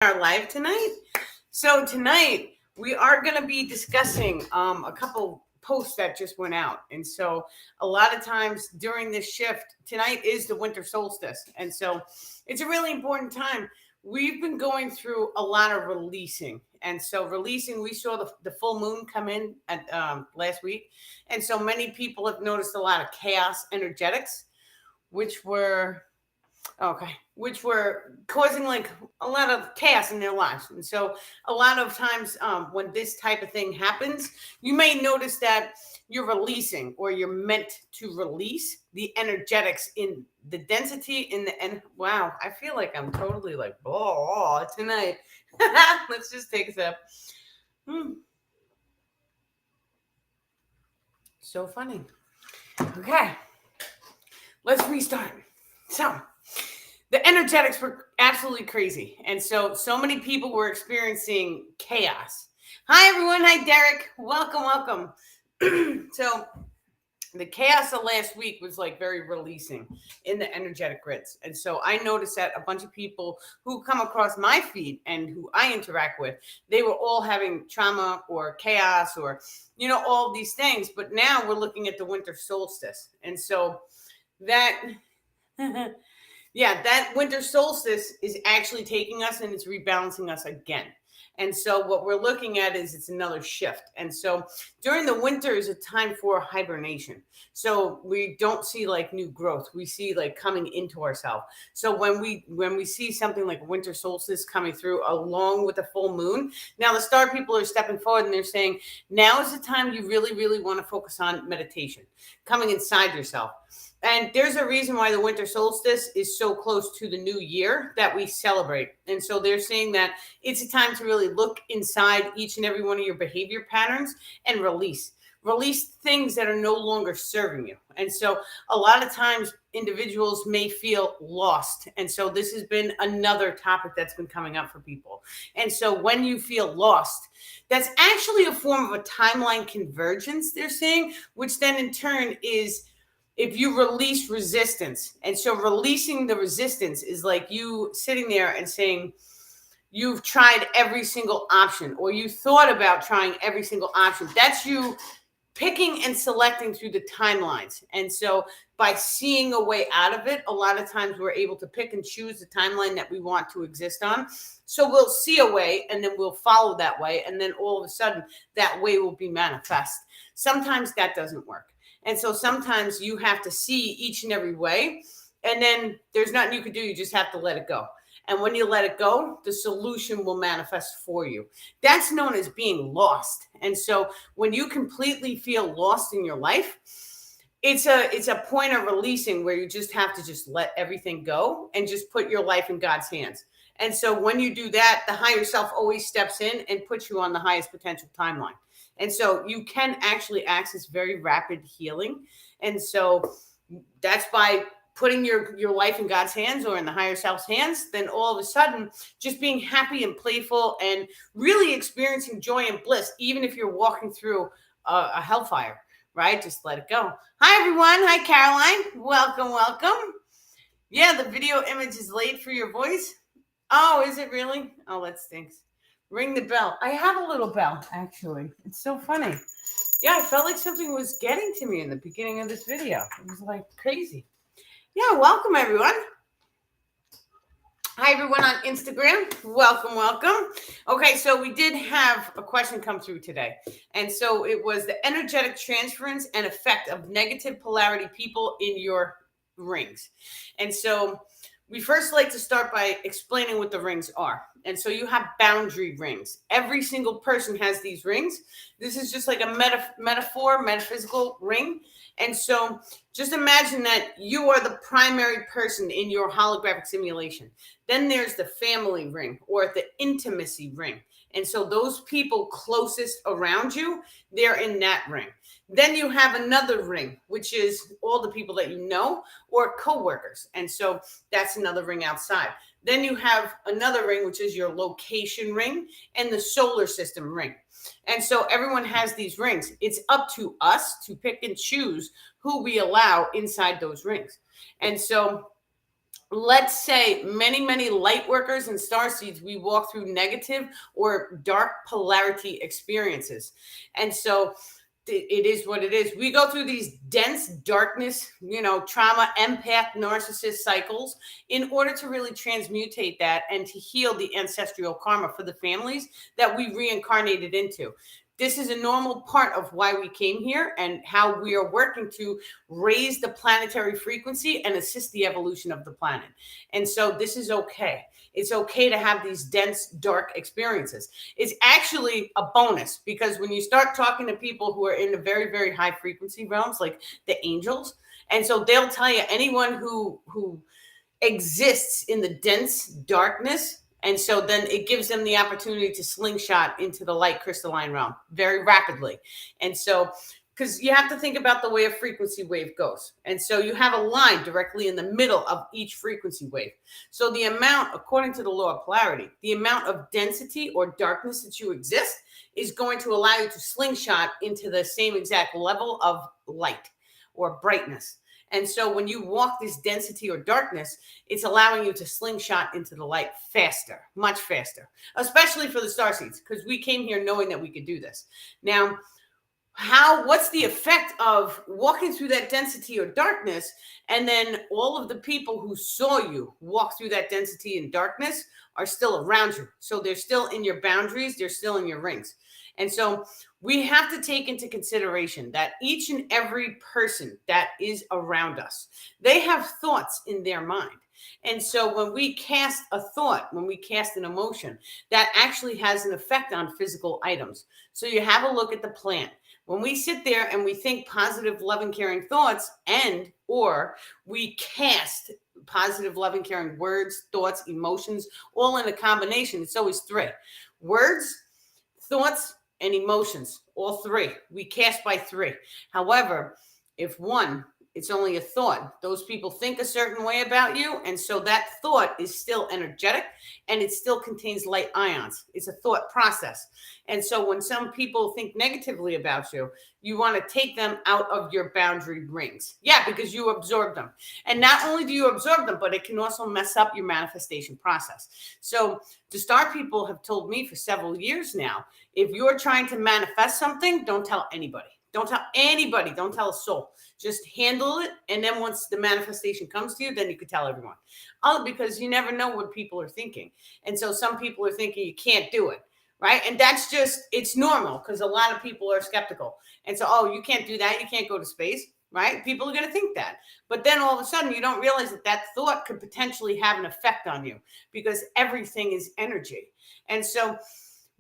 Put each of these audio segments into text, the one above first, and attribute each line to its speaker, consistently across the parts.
Speaker 1: Our live tonight. So tonight we are going to be discussing a couple posts that just went out. And so a lot of times during this shift, tonight is the winter solstice. And so it's a really important time. We've been going through a lot of releasing. And so releasing, we saw the full moon come in at last week. And so many people have noticed a lot of chaos energetics, which were which were causing like a lot of chaos in their lives. And so a lot of times when this type of thing happens, you may notice that you're releasing or you're meant to release the energetics in the density in the end. Wow, I feel like I'm totally like blah tonight. Let's just take a sip. So funny. Okay, let's restart. So the energetics were absolutely crazy. And so many people were experiencing chaos. Hi, everyone. Hi, Derek. Welcome. So the chaos of last week was like very releasing in the energetic grids. And so I noticed that a bunch of people who come across my feed and who I interact with, they were all having trauma or chaos or, all these things. But now we're looking at the winter solstice. And so that... Yeah, that winter solstice is actually taking us and it's rebalancing us again. And so what we're looking at is it's another shift. And so during the winter is a time for hibernation. So we don't see like new growth. We see like coming into ourselves. So when we see something like winter solstice coming through along with the full moon, now the star people are stepping forward and they're saying, now is the time you really, really want to focus on meditation, coming inside yourself. And there's a reason why the winter solstice is so close to the new year that we celebrate. And so they're saying that it's a time to really look inside each and every one of your behavior patterns and release things that are no longer serving you. And so a lot of times individuals may feel lost. And so this has been another topic that's been coming up for people. And so when you feel lost, that's actually a form of a timeline convergence, they're saying, which then in turn is if you release resistance. And so releasing the resistance is like you sitting there and saying, you've tried every single option, or you thought about trying every single option. That's you picking and selecting through the timelines. And so by seeing a way out of it, a lot of times we're able to pick and choose the timeline that we want to exist on. So we'll see a way and then we'll follow that way. And then all of a sudden that way will be manifest. Sometimes that doesn't work. And so sometimes you have to see each and every way, and then there's nothing you can do. You just have to let it go. And when you let it go, the solution will manifest for you. That's known as being lost. And so when you completely feel lost in your life, it's a point of releasing where you just have to just let everything go and just put your life in God's hands. And so when you do that, the higher self always steps in and puts you on the highest potential timeline. And so you can actually access very rapid healing. And so that's by putting your life in God's hands or in the higher self's hands, then all of a sudden just being happy and playful and really experiencing joy and bliss, even if you're walking through a hellfire, right? Just let it go. Hi, everyone. Hi, Caroline. Welcome. Yeah, the video image is late for your voice. Oh, is it really? Oh, that stinks. Ring the bell. I have a little bell, actually. It's so funny. Yeah, I felt like something was getting to me in the beginning of this video. It was like crazy. Yeah, welcome, everyone. Hi, everyone on Instagram. Welcome. Okay, so we did have a question come through today. And so it was the energetic transference and effect of negative polarity people in your rings. And so we first like to start by explaining what the rings are. And so you have boundary rings. Every single person has these rings. This is just like a metaphysical ring. And so just imagine that you are the primary person in your holographic simulation. Then there's the family ring or the intimacy ring. And so those people closest around you, they're in that ring. Then you have another ring, which is all the people that you know or coworkers. And so that's another ring outside. Then you have another ring, which is your location ring and the solar system ring. And so everyone has these rings. It's up to us to pick and choose who we allow inside those rings. And so let's say many light workers and star seeds, we walk through negative or dark polarity experiences. And so it is what it is. We go through these dense darkness, trauma, empath, narcissist cycles in order to really transmutate that and to heal the ancestral karma for the families that we reincarnated into. This is a normal part of why we came here and how we are working to raise the planetary frequency and assist the evolution of the planet. And so this is okay. It's okay to have these dense, dark experiences. It's actually a bonus, because when you start talking to people who are in the very high frequency realms, like the angels, and so they'll tell you anyone who exists in the dense darkness, and so then it gives them the opportunity to slingshot into the light crystalline realm very rapidly. And so, because you have to think about the way a frequency wave goes. And so you have a line directly in the middle of each frequency wave. So the amount, according to the law of polarity, the amount of density or darkness that you exist is going to allow you to slingshot into the same exact level of light or brightness. And so when you walk this density or darkness, it's allowing you to slingshot into the light faster, much faster, especially for the starseeds, because we came here knowing that we could do this. Now, what's the effect of walking through that density or darkness, and then all of the people who saw you walk through that density and darkness are still around you? So they're still in your boundaries, they're still in your rings. And so we have to take into consideration that each and every person that is around us, they have thoughts in their mind. And so when we cast a thought, when we cast an emotion, that actually has an effect on physical items. So you have a look at the plant. When we sit there and we think positive, loving, caring thoughts, and or we cast positive, loving, caring words, thoughts, emotions, all in a combination, it's always three: words, thoughts, and emotions. All three. We cast by three. However, if one, it's only a thought. Those people think a certain way about you, and so that thought is still energetic, and it still contains light ions. It's a thought process. And so when some people think negatively about you, you want to take them out of your boundary rings. Yeah, because you absorb them. And not only do you absorb them, but it can also mess up your manifestation process. So the star people have told me for several years now, if you're trying to manifest something, don't tell anybody. Don't tell anybody. Don't tell a soul. Just handle it. And then once the manifestation comes to you, then you could tell everyone. Because you never know what people are thinking. And so some people are thinking you can't do it, right? And that's just, it's normal, because a lot of people are skeptical. And so, you can't do that. You can't go to space, right? People are going to think that. But then all of a sudden, you don't realize that that thought could potentially have an effect on you, because everything is energy. And so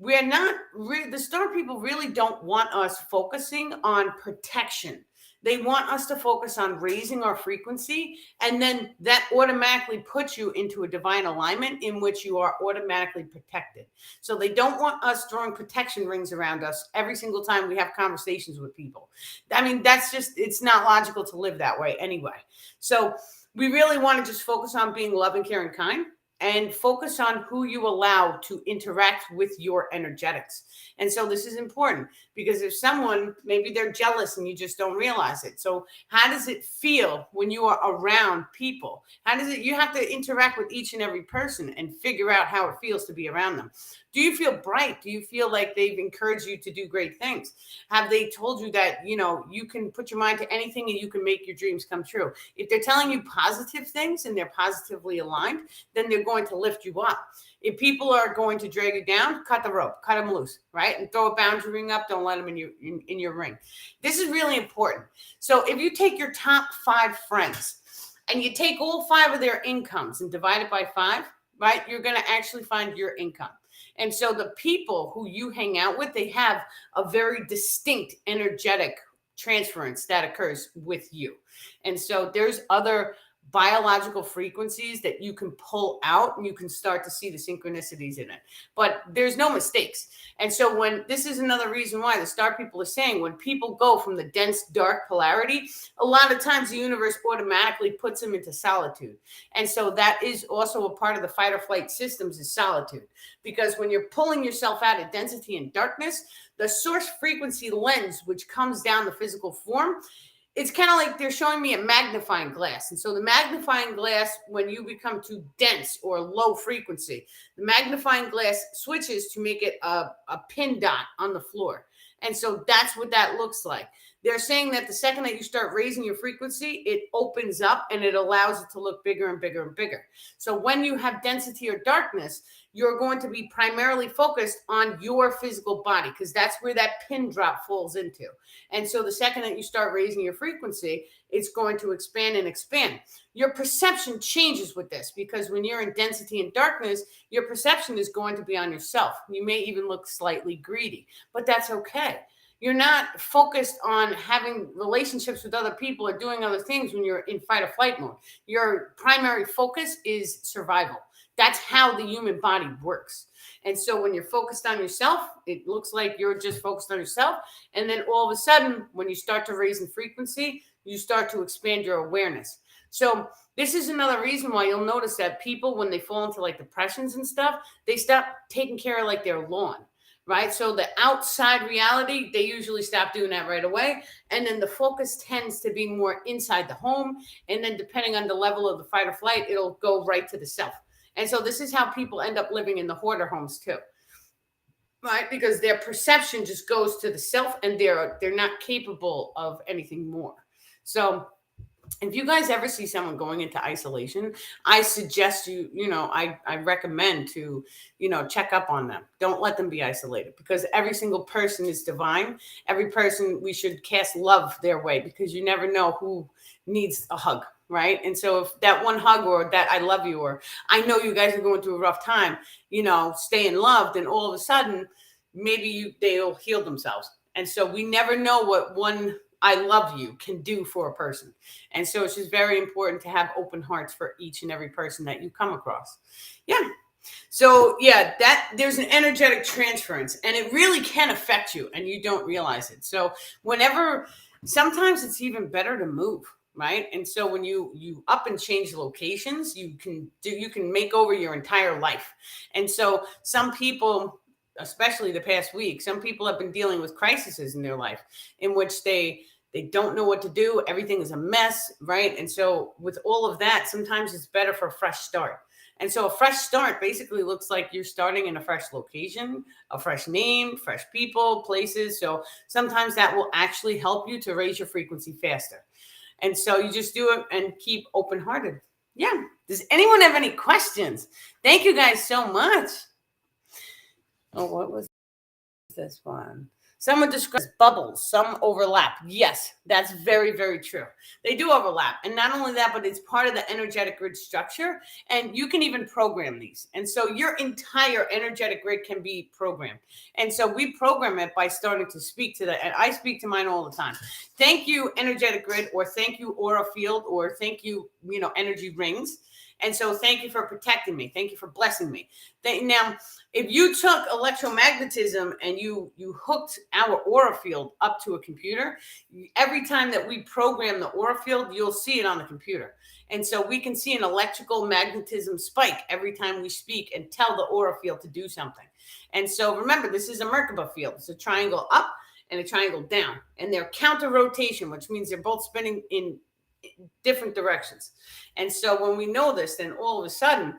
Speaker 1: the star people really don't want us focusing on protection. They want us to focus on raising our frequency, and then that automatically puts you into a divine alignment in which you are automatically protected. So they don't want us throwing protection rings around us every single time we have conversations with people. I mean, it's not logical to live that way anyway. So we really want to just focus on being loving, caring, kind, and focus on who you allow to interact with your energetics. And so this is important, because if someone, maybe they're jealous and you just don't realize it. So how does it feel when you are around people? You have to interact with each and every person and figure out how it feels to be around them. Do you feel bright? Do you feel like they've encouraged you to do great things? Have they told you that, you can put your mind to anything and you can make your dreams come true? If they're telling you positive things and they're positively aligned, then they're going to lift you up. If people are going to drag you down, cut the rope, cut them loose, right? And throw a boundary ring up. Don't let them in your ring. This is really important. So if you take your top 5 friends and you take all 5 of their incomes and divide it by 5, right, you're going to actually find your income. And so the people who you hang out with, they have a very distinct energetic transference that occurs with you. And so there's other biological frequencies that you can pull out, and you can start to see the synchronicities in it. But there's no mistakes. And so this is another reason why the star people are saying, when people go from the dense, dark polarity, a lot of times the universe automatically puts them into solitude. And so that is also a part of the fight or flight systems, is solitude. Because when you're pulling yourself out of density and darkness, the source frequency lens, which comes down the physical form, it's kind of like they're showing me a magnifying glass. And so the magnifying glass, when you become too dense or low frequency, the magnifying glass switches to make it a pin dot on the floor. And so that's what that looks like. They're saying that the second that you start raising your frequency, it opens up and it allows it to look bigger and bigger and bigger. So when you have density or darkness, you're going to be primarily focused on your physical body, because that's where that pin drop falls into. And so the second that you start raising your frequency, it's going to expand and expand. Your perception changes with this, because when you're in density and darkness, your perception is going to be on yourself. You may even look slightly greedy, but that's okay. You're not focused on having relationships with other people or doing other things when you're in fight or flight mode. Your primary focus is survival. That's how the human body works. And so when you're focused on yourself, it looks like you're just focused on yourself. And then all of a sudden, when you start to raise in frequency, you start to expand your awareness. So this is another reason why you'll notice that people, when they fall into like depressions and stuff, they stop taking care of like their lawn. Right. So the outside reality, they usually stop doing that right away. And then the focus tends to be more inside the home. And then depending on the level of the fight or flight, it'll go right to the self. And so this is how people end up living in the hoarder homes too. Right. Because their perception just goes to the self, and they're not capable of anything more. So if you guys ever see someone going into isolation, I suggest I recommend to, check up on them. Don't let them be isolated, because every single person is divine. Every person, we should cast love their way, because you never know who needs a hug, right? And so if that one hug, or that I love you, or I know you guys are going through a rough time, staying loved, and all of a sudden, maybe they'll heal themselves. And so we never know what one I love you can do for a person. And so it's just very important to have open hearts for each and every person that you come across. Yeah. So that there's an energetic transference, and it really can affect you and you don't realize it. So sometimes it's even better to move, right? And so when you up and change locations, you can make over your entire life. And so some people, especially the past week, some people have been dealing with crises in their life in which they don't know what to do. Everything is a mess, right? And so with all of that, sometimes it's better for a fresh start. And so a fresh start basically looks like you're starting in a fresh location, a fresh name, fresh people, places. So sometimes that will actually help you to raise your frequency faster. And so you just do it and keep open-hearted. Yeah. Does anyone have any questions? Thank you guys so much. Oh, what was this one? Someone describes bubbles. Some overlap. Yes, that's very, very true. They do overlap. And not only that, but it's part of the energetic grid structure. And you can even program these. And so your entire energetic grid can be programmed. And so we program it by starting to speak to that. And I speak to mine all the time. Thank you, energetic grid, or thank you, aura field, or thank you, energy rings. And so thank you for protecting me. Thank you for blessing me. Now, if you took electromagnetism and you hooked our aura field up to a computer, every time that we program the aura field, you'll see it on the computer. And so we can see an electrical magnetism spike every time we speak and tell the aura field to do something. And so remember, this is a Merkaba field. It's a triangle up and a triangle down. And they're counter rotation, which means they're both spinning in different directions. And so when we know this, then all of a sudden,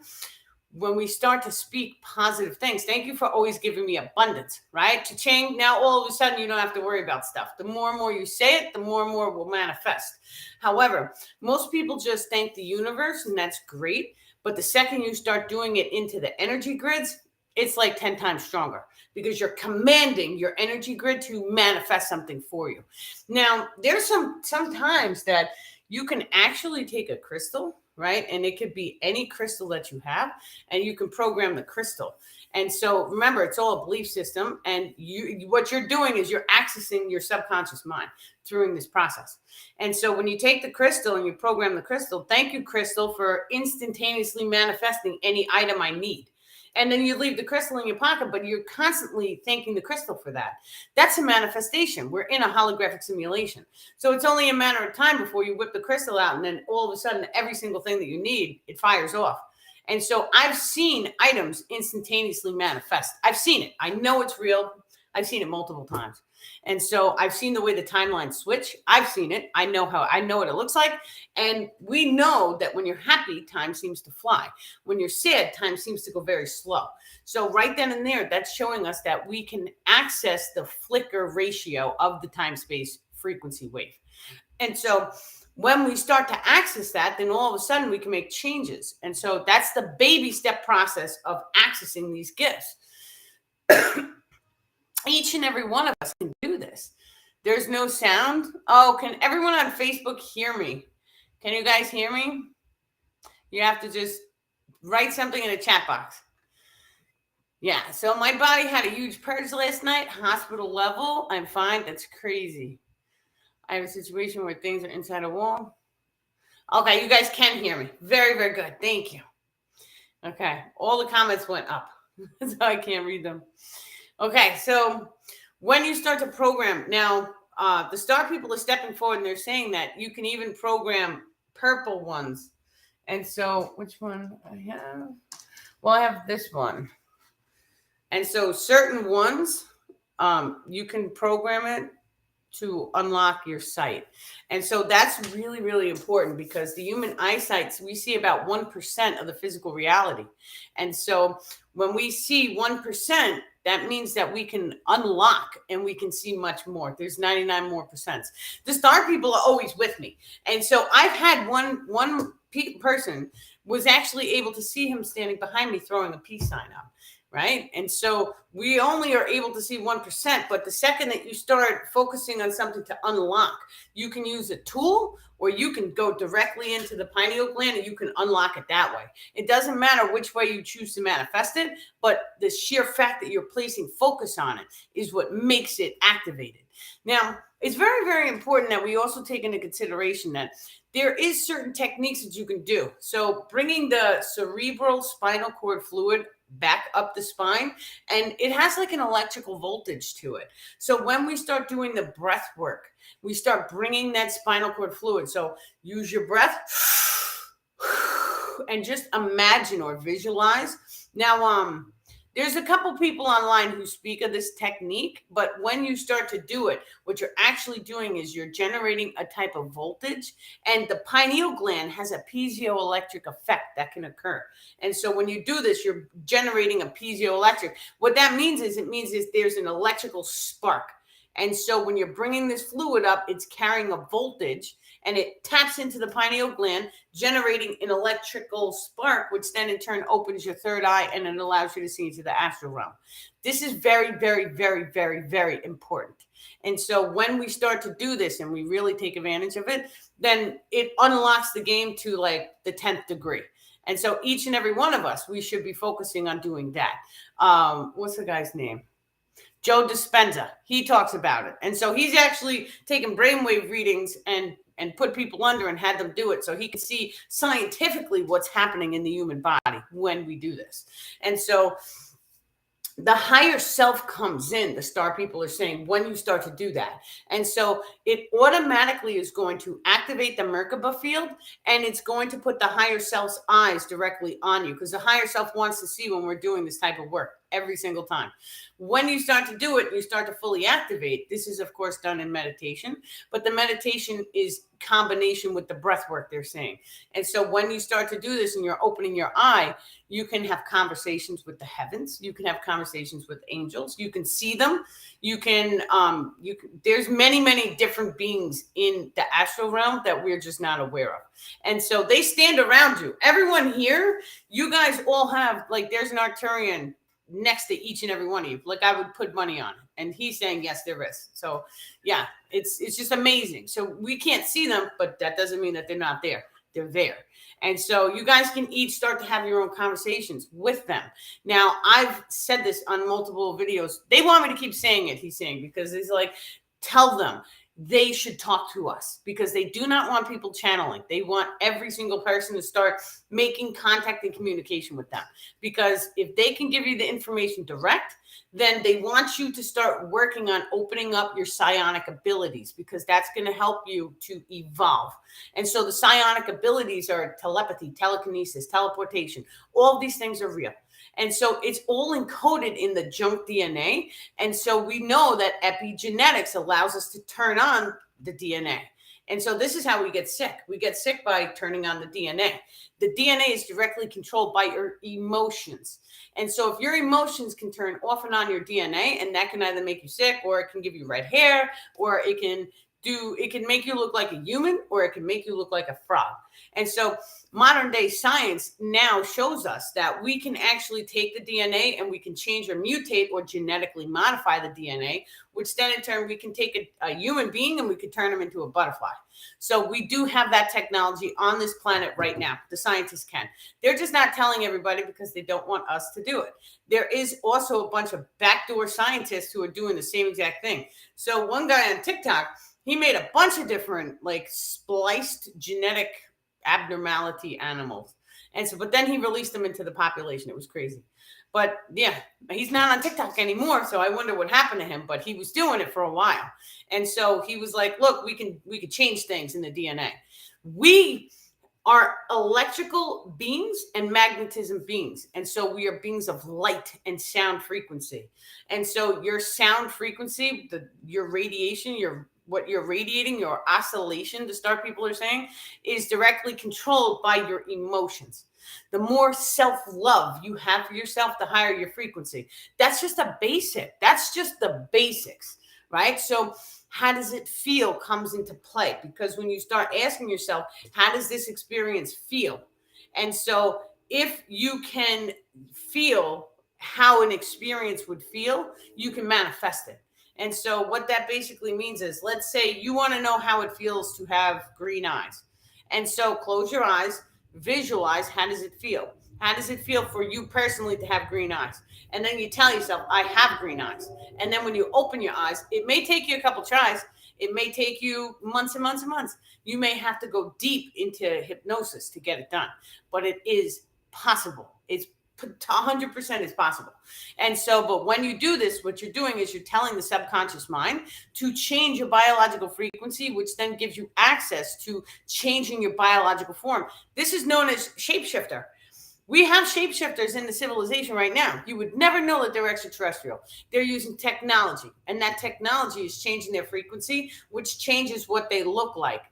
Speaker 1: when we start to speak positive things, thank you for always giving me abundance, right? Cha-ching. Now, all of a sudden, you don't have to worry about stuff. The more and more you say it, the more and more will manifest. However, most people just thank the universe, and that's great. But the second you start doing it into the energy grids, it's like 10 times stronger, because you're commanding your energy grid to manifest something for you. Now, there's sometimes that you can actually take a crystal, right? And it could be any crystal that you have, and you can program the crystal. And so remember, it's all a belief system. And what you're doing is you're accessing your subconscious mind through this process. And so when you take the crystal and you program the crystal, thank you, crystal, for instantaneously manifesting any item I need. And then you leave the crystal in your pocket, but you're constantly thanking the crystal for that. That's a manifestation. We're in a holographic simulation. So it's only a matter of time before you whip the crystal out, and then all of a sudden, every single thing that you need, it fires off. And so I've seen items instantaneously manifest. I've seen it. I know it's real. I've seen it multiple times. And so I've seen the way the timelines switch. I've seen it. I know what it looks like. And we know that when you're happy, time seems to fly. When you're sad, time seems to go very slow. So right then and there, that's showing us that we can access the flicker ratio of the time-space frequency wave. And so when we start to access that, then all of a sudden we can make changes. And so that's the baby step process of accessing these gifts. Each and every one of us can do this. There's no sound. Oh, can everyone on Facebook hear me? Can you guys hear me? You have to just write something in the chat box. Yeah, so my body had a huge purge last night, hospital level. I'm fine. That's crazy. I have a situation where things are inside a wall. Okay, you guys can hear me. Very, very good. Thank you. Okay, all the comments went up, so I can't read them. Okay, so when you start to program, now the star people are stepping forward and they're saying that you can even program purple ones. And so which one I have? Well, I have this one. And so certain ones, you can program it to unlock your sight. And so that's really, really important because the human eyesight, we see about 1% of the physical reality. And so when we see 1%, that means that we can unlock and we can see much more. There's 99 more percent. The star people are always with me. And so I've had one person was actually able to see him standing behind me throwing a peace sign up. Right. And so we only are able to see 1%. But the second that you start focusing on something to unlock, you can use a tool or you can go directly into the pineal gland and you can unlock it that way. It doesn't matter which way you choose to manifest it, but the sheer fact that you're placing focus on it is what makes it activated. Now, it's very, very important that we also take into consideration that there is certain techniques that you can do. So bringing the cerebral spinal cord fluid back up the spine, and it has like an electrical voltage to it. So when we start doing the breath work, we start bringing that spinal cord fluid. So use your breath and just imagine or visualize. Now, there's a couple people online who speak of this technique, but when you start to do it, what you're actually doing is you're generating a type of voltage, and the pineal gland has a piezoelectric effect that can occur. And so when you do this, you're generating a piezoelectric. What that means is there's an electrical spark. And so when you're bringing this fluid up, it's carrying a voltage and it taps into the pineal gland, generating an electrical spark, which then in turn opens your third eye and it allows you to see into the astral realm. This is very, very, very, very, very important. And so when we start to do this and we really take advantage of it, then it unlocks the game to like the 10th degree. And so each and every one of us, we should be focusing on doing that. What's the guy's name? Joe Dispenza. He talks about it. And so he's actually taken brainwave readings and put people under and had them do it so he can see scientifically what's happening in the human body when we do this. And so the higher self comes in, the star people are saying, when you start to do that. And so it automatically is going to activate the Merkaba field, and it's going to put the higher self's eyes directly on you, because the higher self wants to see when we're doing this type of work every single time. When you start to do it, you start to fully activate. This is, of course, done in meditation, but the meditation is combination with the breath work they're saying. And so when you start to do this and you're opening your eye, you can have conversations with the heavens. You can have conversations with angels. You can see them. There's many, many different beings in the astral realm that we're just not aware of. And so they stand around you. Everyone here, you guys all have, like, there's an Arcturian next to each and every one of you. Like, I would put money on it. And he's saying, yes, there is. So yeah, it's just amazing. So we can't see them, but that doesn't mean that they're not there. They're there. And so you guys can each start to have your own conversations with them. Now, I've said this on multiple videos. They want me to keep saying it, he's saying, because he's like, tell them they should talk to us, because they do not want people channeling. They want every single person to start making contact and communication with them, because if they can give you the information direct, then they want you to start working on opening up your psionic abilities, because that's going to help you to evolve. And so the psionic abilities are telepathy, telekinesis, teleportation. All of these things are real. And so it's all encoded in the junk DNA. And so we know that epigenetics allows us to turn on the DNA. And so this is how we get sick. We get sick by turning on the DNA. The DNA is directly controlled by your emotions. And so if your emotions can turn off and on your DNA, and that can either make you sick, or it can give you red hair, or it can make you look like a human, or it can make you look like a frog. And so modern day science now shows us that we can actually take the DNA and we can change or mutate or genetically modify the DNA, which then in turn we can take a human being and we can turn them into a butterfly. So we do have that technology on this planet right now. The scientists can. They're just not telling everybody because they don't want us to do it. There is also a bunch of backdoor scientists who are doing the same exact thing. So one guy on TikTok, he made a bunch of different like spliced genetic abnormality animals. And so, but then he released them into the population. It was crazy. But yeah, he's not on TikTok anymore. So I wonder what happened to him, but he was doing it for a while. And so he was like, look, we can change things in the DNA. We are electrical beings and magnetism beings. And so we are beings of light and sound frequency. And so your sound frequency, your radiation, what you're radiating, your oscillation, the star people are saying, is directly controlled by your emotions. The more self-love you have for yourself, the higher your frequency. That's just a basic. That's just the basics, right? So how does it feel comes into play, because when you start asking yourself, how does this experience feel? And so if you can feel how an experience would feel, you can manifest it. And so what that basically means is, let's say you want to know how it feels to have green eyes. And so close your eyes, visualize, how does it feel? How does it feel for you personally to have green eyes? And then you tell yourself, I have green eyes. And then when you open your eyes, it may take you a couple tries. It may take you months and months and months. You may have to go deep into hypnosis to get it done, but it is possible. It's 100% is possible. And so, but when you do this, what you're doing is you're telling the subconscious mind to change your biological frequency, which then gives you access to changing your biological form. This is known as shapeshifter. We have shapeshifters in the civilization right now. You would never know that they're extraterrestrial. They're using technology, and that technology is changing their frequency, which changes what they look like.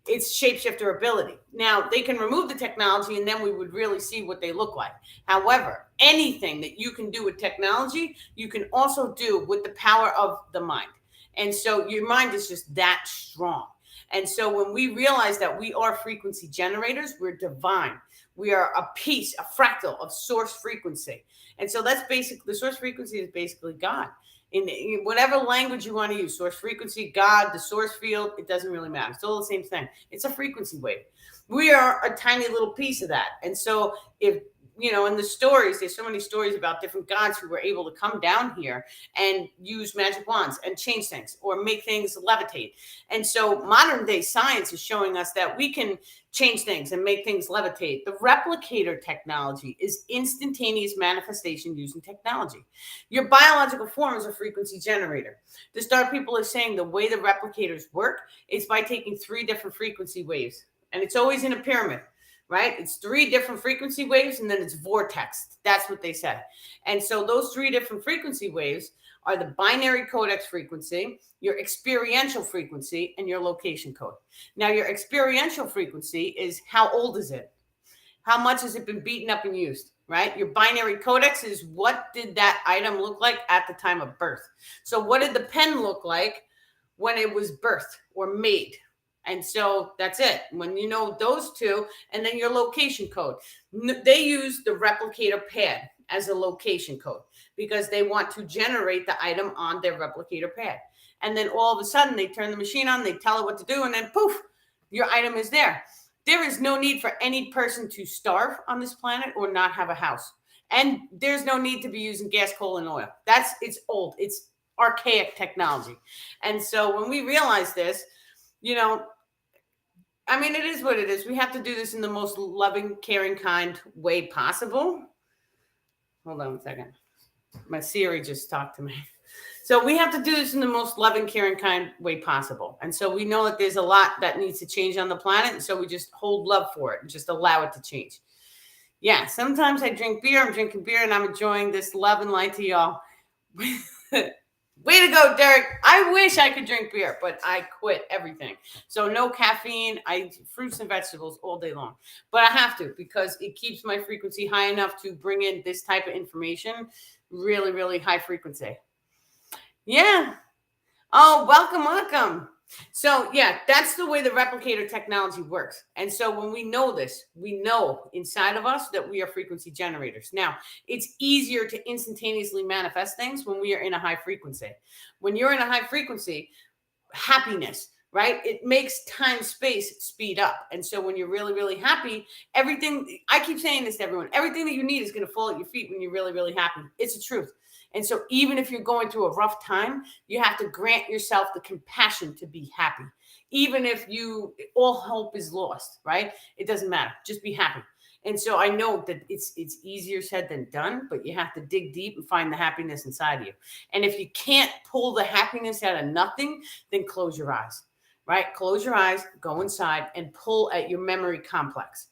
Speaker 1: It's shapeshifter ability. Now, they can remove the technology and then we would really see what they look like. However, anything that you can do with technology, you can also do with the power of the mind. And so your mind is just that strong. And so when we realize that we are frequency generators, we're divine. We are a piece, a fractal of source frequency. And so that's basically, the source frequency is basically God. In whatever language you want to use, source frequency, God, the source field, it doesn't really matter. It's all the same thing. It's a frequency wave. We are a tiny little piece of that. And so if, in the stories, there's so many stories about different gods who were able to come down here and use magic wands and change things or make things levitate. And so modern day science is showing us that we can change things and make things levitate. The replicator technology is instantaneous manifestation using technology. Your biological form is a frequency generator. The star people are saying the way the replicators work is by taking 3 different frequency waves. And it's always in a pyramid. Right? It's 3 different frequency waves and then it's vortex. That's what they said. And so those 3 different frequency waves are the binary codex frequency, your experiential frequency, and your location code. Now, your experiential frequency is how old is it? How much has it been beaten up and used? Right? Your binary codex is what did that item look like at the time of birth? So what did the pen look like when it was birthed or made? And so that's it. When you know those 2, and then your location code. They use the replicator pad as a location code because they want to generate the item on their replicator pad. And then all of a sudden they turn the machine on, they tell it what to do, and then poof, your item is there. There is no need for any person to starve on this planet or not have a house. And there's no need to be using gas, coal, and oil. It's old. It's archaic technology. And so when we realize this, it is what it is. We have to do this in the most loving, caring, kind way possible. Hold on a second. My Siri just talked to me. So we have to do this in the most loving, caring, kind way possible. And so we know that there's a lot that needs to change on the planet. And so we just hold love for it and just allow it to change. Yeah, sometimes I drink beer. I'm drinking beer and I'm enjoying this love and light to y'all. Way to go, Derek. I wish I could drink beer, but I quit everything. So no caffeine. I eat fruits and vegetables all day long. But I have to because it keeps my frequency high enough to bring in this type of information. Really, really high frequency. Yeah. Oh, welcome, welcome. So, yeah, that's the way the replicator technology works. And so, when we know this, we know inside of us that we are frequency generators. Now, it's easier to instantaneously manifest things when we are in a high frequency. When you're in a high frequency, happiness, right? It makes time space speed up. And so, when you're really, really happy, everything, I keep saying this to everyone, everything that you need is going to fall at your feet when you're really, really happy. It's the truth. And so, even if you're going through a rough time, you have to grant yourself the compassion to be happy. Even if all hope is lost, right? It doesn't matter. Just be happy. And so I know that it's easier said than done, but you have to dig deep and find the happiness inside of you. And if you can't pull the happiness out of nothing, then close your eyes, right? Close your eyes, go inside and pull at your memory complex.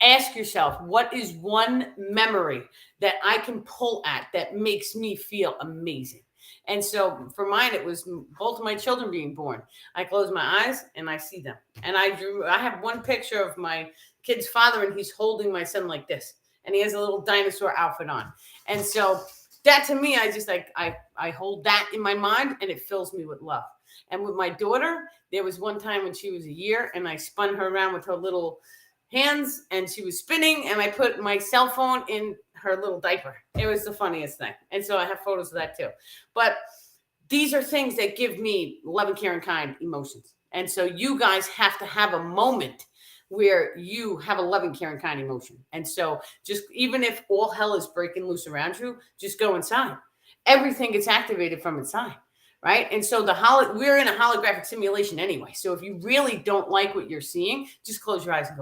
Speaker 1: Ask yourself, what is one memory that I can pull at that makes me feel amazing? And so for mine, it was both of my children being born. I close my eyes and I see them. And I have one picture of my kid's father, and he's holding my son like this. And he has a little dinosaur outfit on. And so that to me, I just I hold that in my mind and it fills me with love. And with my daughter, there was one time when she was a year and I spun her around with her little hands and she was spinning and I put my cell phone in her little diaper. It was the funniest thing. And so I have photos of that too. But these are things that give me love and care and kind emotions. And so you guys have to have a moment where you have a loving, caring, kind emotion. And so just even if all hell is breaking loose around you, just go inside. Everything gets activated from inside. Right. And so we're in a holographic simulation anyway. So if you really don't like what you're seeing, just close your eyes and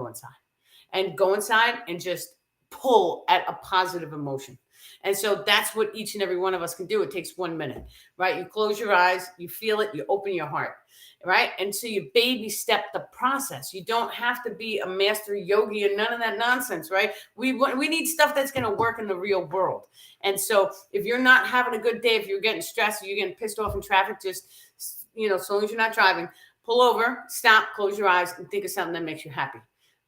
Speaker 1: go inside and just pull at a positive emotion. And so that's what each and every one of us can do. It takes 1 minute, right? You close your eyes, you feel it, you open your heart, right? And so you baby step the process. You don't have to be a master yogi and none of that nonsense, right? We need stuff that's going to work in the real world. And so if you're not having a good day, if you're getting stressed, or you're getting pissed off in traffic, just, as long as you're not driving, pull over, stop, close your eyes, and think of something that makes you happy.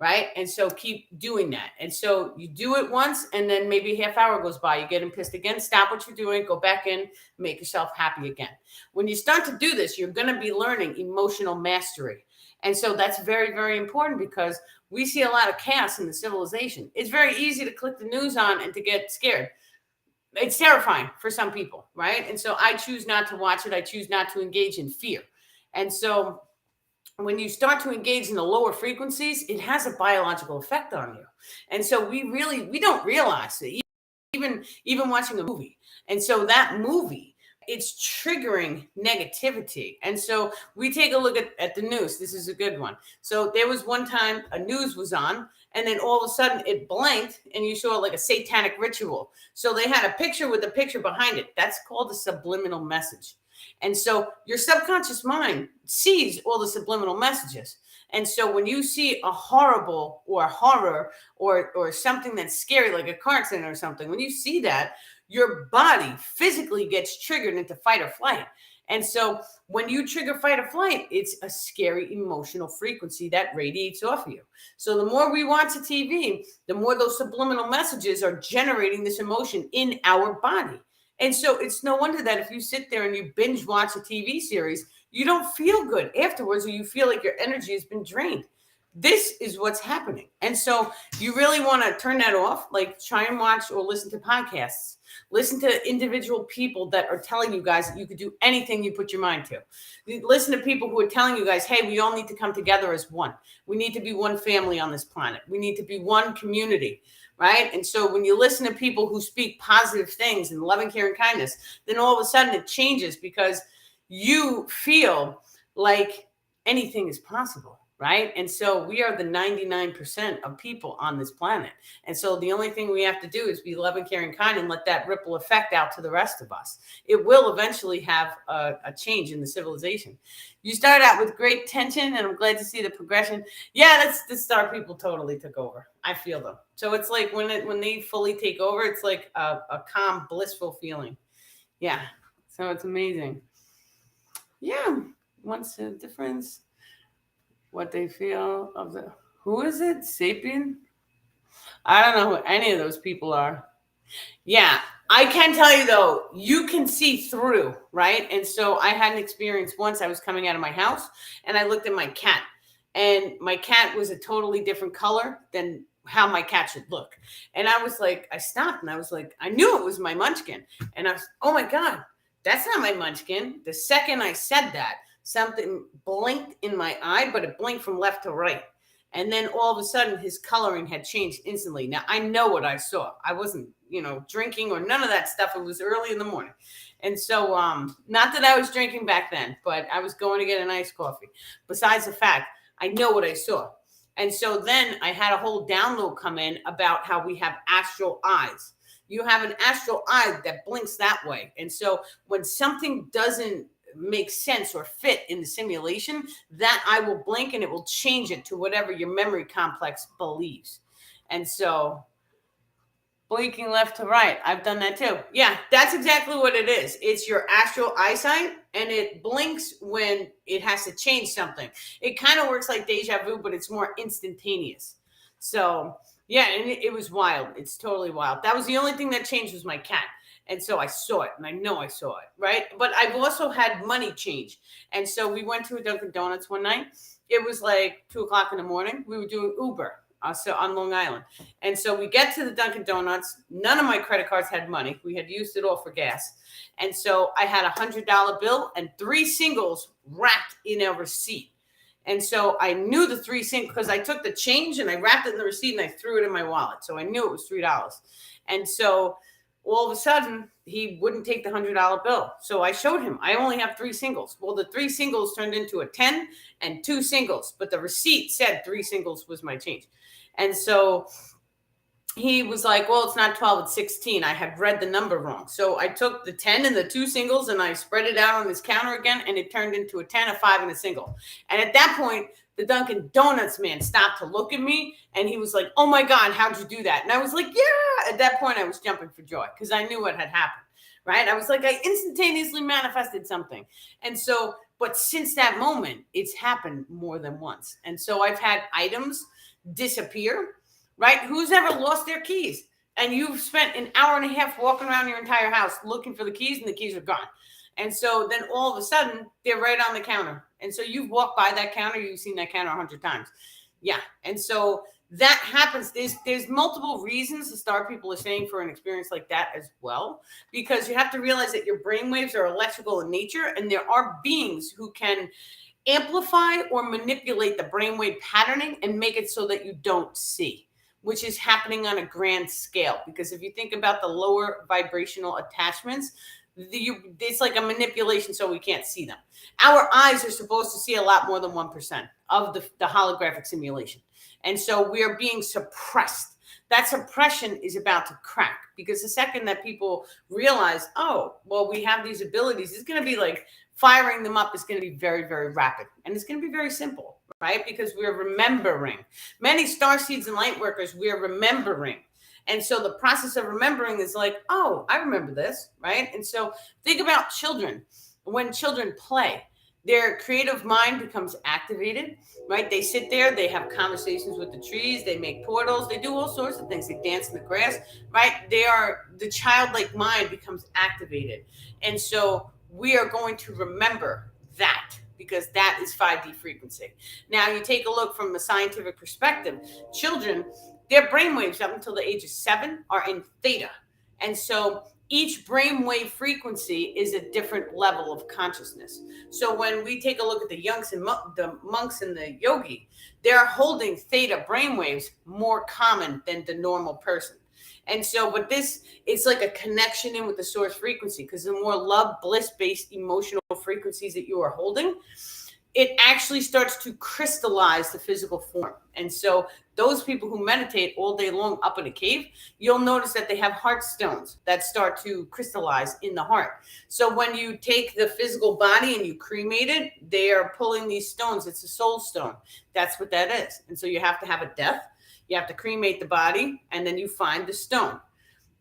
Speaker 1: Right. And so keep doing that. And so you do it once and then maybe a half hour goes by, you're getting pissed again, stop what you're doing, go back in, make yourself happy again. When you start to do this, you're going to be learning emotional mastery. And so that's very, very important because we see a lot of chaos in the civilization. It's very easy to click the news on and to get scared. It's terrifying for some people. Right. And so I choose not to watch it. I choose not to engage in fear. And so when you start to engage in the lower frequencies, it has a biological effect on you. And so we don't realize it, even watching a movie. And so that movie, it's triggering negativity. And so we take a look at the news. This is a good one. So there was one time a news was on, and then all of a sudden it blanked and you saw like a satanic ritual. So they had a picture with a picture behind it. That's called a subliminal message. And so your subconscious mind sees all the subliminal messages. And so when you see a horrible or horror or something that's scary, like a car accident or something, when you see that, your body physically gets triggered into fight or flight. And so when you trigger fight or flight, it's a scary emotional frequency that radiates off of you. So the more we watch the TV, the more those subliminal messages are generating this emotion in our body. And so it's no wonder that if you sit there and you binge watch a TV series, you don't feel good afterwards, or you feel like your energy has been drained. This is what's happening. And so you really want to turn that off, like try and watch or listen to podcasts. Listen to individual people that are telling you guys that you could do anything you put your mind to. Listen to people who are telling you guys, hey, we all need to come together as one. We need to be one family on this planet. We need to be one community. Right. And so when you listen to people who speak positive things and loving, care, and kindness, then all of a sudden it changes because you feel like anything is possible. right? And so we are the 99% of people on this planet. And so the only thing we have to do is be loving, caring, kind, and let that ripple effect out to the rest of us. It will eventually have a change in the civilization. You start out with great tension, and I'm glad to see the progression. Yeah, that's the star people totally took over. I feel them. So it's like when they fully take over, it's like a calm, blissful feeling. Yeah. So it's amazing. Yeah. What's the difference? What they feel of the who is it? Sapien? I don't know who any of those people are. Yeah, I can tell you though, you can see through, right? And so I had an experience once. I was coming out of my house and I looked at my cat, and my cat was a totally different color than how my cat should look. And I was like, I stopped and I was like, I knew it was my munchkin. And I was, oh my God, that's not my munchkin. The second I said that, something blinked in my eye, but it blinked from left to right. And then all of a sudden his coloring had changed instantly. Now I know what I saw. I wasn't, drinking or none of that stuff. It was early in the morning. And so, not that I was drinking back then, but I was going to get an iced coffee. Besides the fact, I know what I saw. And so then I had a whole download come in about how we have astral eyes. You have an astral eye that blinks that way. And so when something doesn't make sense or fit in the simulation, that eye will blink and it will change it to whatever your memory complex believes. And so blinking left to right, I've done that too. Yeah, that's exactly what it is. It's your astral eyesight, and it blinks when it has to change something. It kind of works like deja vu, but it's more instantaneous. So yeah, and it was wild. It's totally wild. That was the only thing that changed was my cat. And so I saw it, and I know I saw it, right? But I've also had money change. And so we went to a Dunkin' Donuts one night. It was like 2:00 in the morning. We were doing Uber so on Long Island. And so we get to the Dunkin' Donuts. None of my credit cards had money. We had used it all for gas. And so I had $100 bill and 3 singles wrapped in a receipt. And so I knew the 3 singles because I took the change and I wrapped it in the receipt and I threw it in my wallet. So I knew it was $3. And so all of a sudden, he wouldn't take the $100 bill. So I showed him, I only have 3 singles. Well, the 3 singles turned into a 10 and 2 singles, but the receipt said 3 singles was my change. And so he was like, well, it's not 12, it's 16. I had read the number wrong. So I took the 10 and the 2 singles and I spread it out on his counter again, and it turned into a 10, a 5, and a single. And at that point, the Dunkin' Donuts man stopped to look at me, and he was like, oh my God, how'd you do that? And I was like, yeah. At that point, I was jumping for joy because I knew what had happened, right? I was like, I instantaneously manifested something. And so, but since that moment, it's happened more than once. And so I've had items disappear, right? Who's ever lost their keys? And you've spent an hour and a half walking around your entire house looking for the keys, and the keys are gone. And so then all of a sudden, they're right on the counter. And so you've walked by that counter, you've seen that counter 100 times. Yeah. And so that happens. There's multiple reasons the star people are saying for an experience like that as well, because you have to realize that your brainwaves are electrical in nature, and there are beings who can amplify or manipulate the brainwave patterning and make it so that you don't see, which is happening on a grand scale. Because if you think about the lower vibrational attachments, it's like a manipulation so we can't see them. Our eyes are supposed to see a lot more than 1% of the holographic simulation. And so we are being suppressed. That suppression is about to crack, because the second that people realize, oh, well, we have these abilities, it's going to be like firing them up is going to be very, very rapid. And it's going to be very simple, right? Because we're remembering. Many star seeds and light workers, we're remembering. And so the process of remembering is like, oh, I remember this, right? And so think about children. When children play, their creative mind becomes activated, right? They sit there, they have conversations with the trees, they make portals, they do all sorts of things. They dance in the grass, right? The childlike mind becomes activated. And so we are going to remember that, because that is 5D frequency. Now, you take a look from a scientific perspective, children, their brainwaves up until the age of 7 are in theta. And so each brainwave frequency is a different level of consciousness. So when we take a look at the monks and the yogi, they're holding theta brainwaves more common than the normal person. And so, but this is like a connection in with the source frequency, because the more love, bliss-based emotional frequencies that you are holding, it actually starts to crystallize the physical form. And so those people who meditate all day long up in a cave, you'll notice that they have heart stones that start to crystallize in the heart. So when you take the physical body and you cremate it, they are pulling these stones. It's a soul stone. That's what that is. And so you have to have a death. You have to cremate the body, and then you find the stone.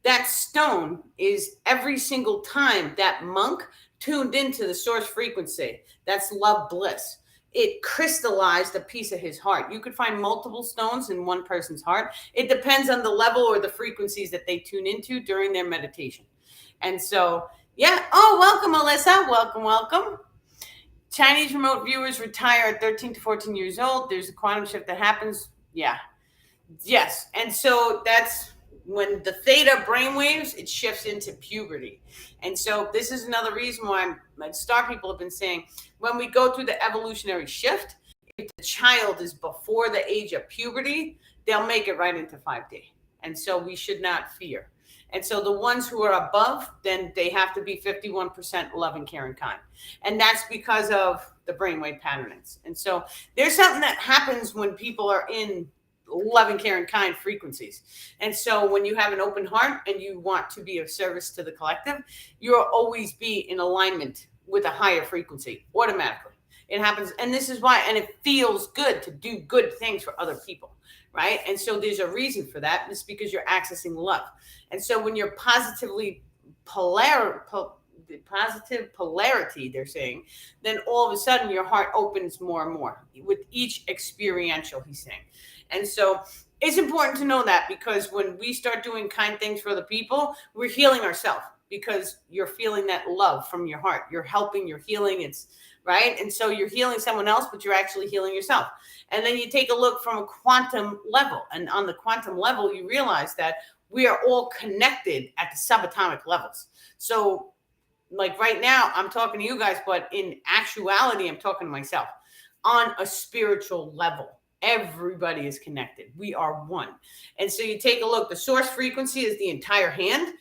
Speaker 1: That stone is every single time that monk tuned into the source frequency. That's love bliss. It crystallized a piece of his heart. You could find multiple stones in one person's heart. It depends on the level or the frequencies that they tune into during their meditation. And so, yeah. Oh, welcome, Alyssa. Welcome, welcome. Chinese remote viewers retire at 13 to 14 years old. There's a quantum shift that happens. Yeah. Yes. And so that's when the theta brainwaves, it shifts into puberty. And so this is another reason why star people have been saying, when we go through the evolutionary shift, if the child is before the age of puberty, they'll make it right into 5D. And so we should not fear. And so the ones who are above, then they have to be 51% love and care and kind. And that's because of the brainwave patterns. And so there's something that happens when people are in love and care and kind frequencies. And so when you have an open heart and you want to be of service to the collective, you'll always be in alignment with a higher frequency automatically. It happens. And this is why, and it feels good to do good things for other people, right? And so there's a reason for that. It's because you're accessing love. And so when you're positive polarity, they're saying, then all of a sudden your heart opens more and more with each experiential, he's saying. And so it's important to know that, because when we start doing kind things for other people, we're healing ourselves, because you're feeling that love from your heart. You're helping, you're healing. It's right. And so you're healing someone else, but you're actually healing yourself. And then you take a look from a quantum level. And on the quantum level, you realize that we are all connected at the subatomic levels. So like right now, I'm talking to you guys, but in actuality, I'm talking to myself on a spiritual level. Everybody is connected. We are one. And so you take a look, the source frequency is the entire hand.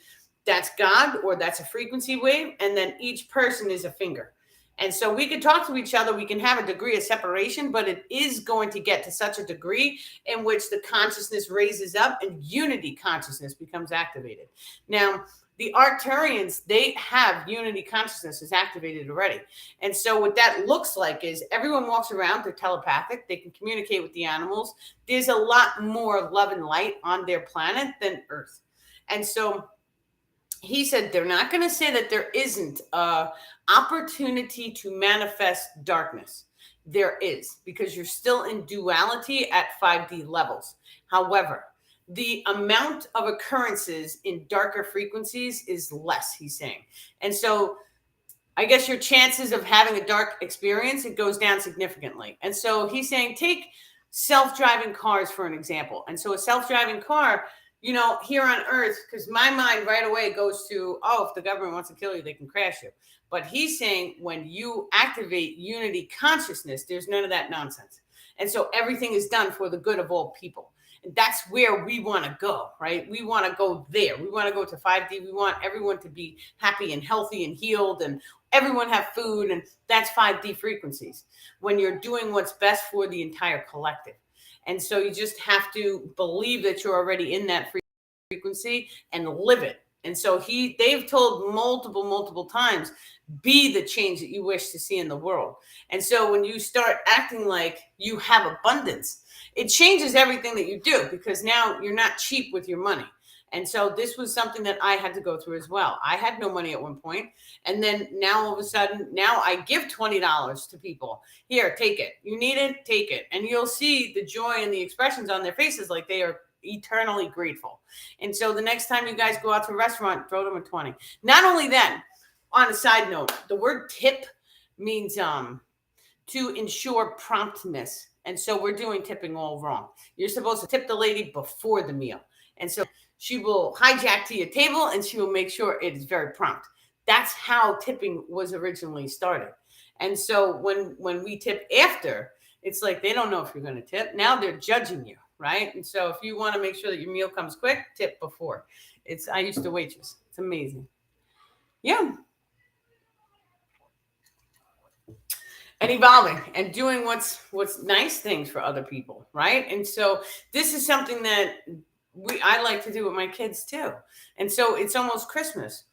Speaker 1: That's God, or that's a frequency wave. And then each person is a finger. And so we can talk to each other. We can have a degree of separation, but it is going to get to such a degree in which the consciousness raises up and unity consciousness becomes activated. Now, the Arcturians, they have unity consciousness is activated already. And so what that looks like is everyone walks around, they're telepathic, they can communicate with the animals. There's a lot more love and light on their planet than Earth. And so he said they're not going to say that there isn't an opportunity to manifest darkness. There is, because you're still in duality at 5D levels. However, the amount of occurrences in darker frequencies is less, he's saying. And so I guess your chances of having a dark experience, it goes down significantly. And so he's saying, take self-driving cars for an example. And so a self-driving car, you know, here on Earth, because my mind right away goes to, oh, if the government wants to kill you, they can crash you. But he's saying when you activate unity consciousness, there's none of that nonsense. And so everything is done for the good of all people. And that's where we want to go, right? We want to go there. We want to go to 5D. We want everyone to be happy and healthy and healed, and everyone have food. And that's 5D frequencies when you're doing what's best for the entire collective. And so you just have to believe that you're already in that frequency and live it. And so they've told multiple times, be the change that you wish to see in the world. And so when you start acting like you have abundance, it changes everything that you do, because now you're not cheap with your money. And so this was something that I had to go through as well. I had no money at one point. And then now all of a sudden, now I give $20 to people. Here, take it. You need it, take it. And you'll see the joy and the expressions on their faces, like they are eternally grateful. And so the next time you guys go out to a restaurant, throw them a 20. Not only then, on a side note, the word tip means to ensure promptness. And so we're doing tipping all wrong. You're supposed to tip the lady before the meal. And so she will hijack to your table and she will make sure it is very prompt. That's how tipping was originally started. And so when we tip after, it's like they don't know if you're going to tip. Now they're judging you, right? And so if you want to make sure that your meal comes quick, tip before. I used to waitress. It's amazing. Yeah. and evolving and doing what's nice things for other people, right? And so this is something that I like to do with my kids too. And so it's almost Christmas.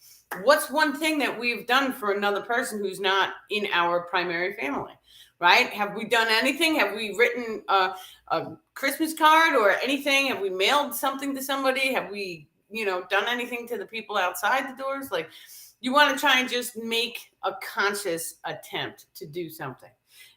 Speaker 1: What's one thing that we've done for another person who's not in our primary family, right? Have we done anything? Have we written a Christmas card or anything? Have we mailed something to somebody? Have we, done anything to the people outside the doors? Like, you want to try and just make a conscious attempt to do something.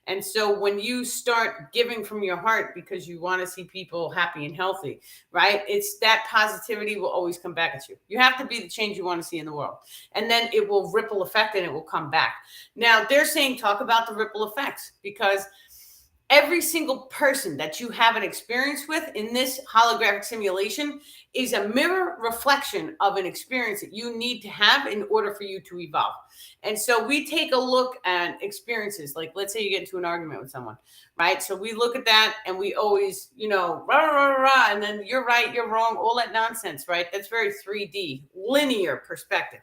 Speaker 1: And so when you start giving from your heart because you want to see people happy and healthy, right? It's that positivity will always come back at you. You have to be the change you want to see in the world. And then it will ripple effect and it will come back. Now, they're saying talk about the ripple effects, because every single person that you have an experience with in this holographic simulation is a mirror reflection of an experience that you need to have in order for you to evolve. And so we take a look at experiences. Like, let's say you get into an argument with someone, right? So we look at that and we always, rah, rah, rah, and then you're right, you're wrong, all that nonsense, right? That's very 3D, linear perspective.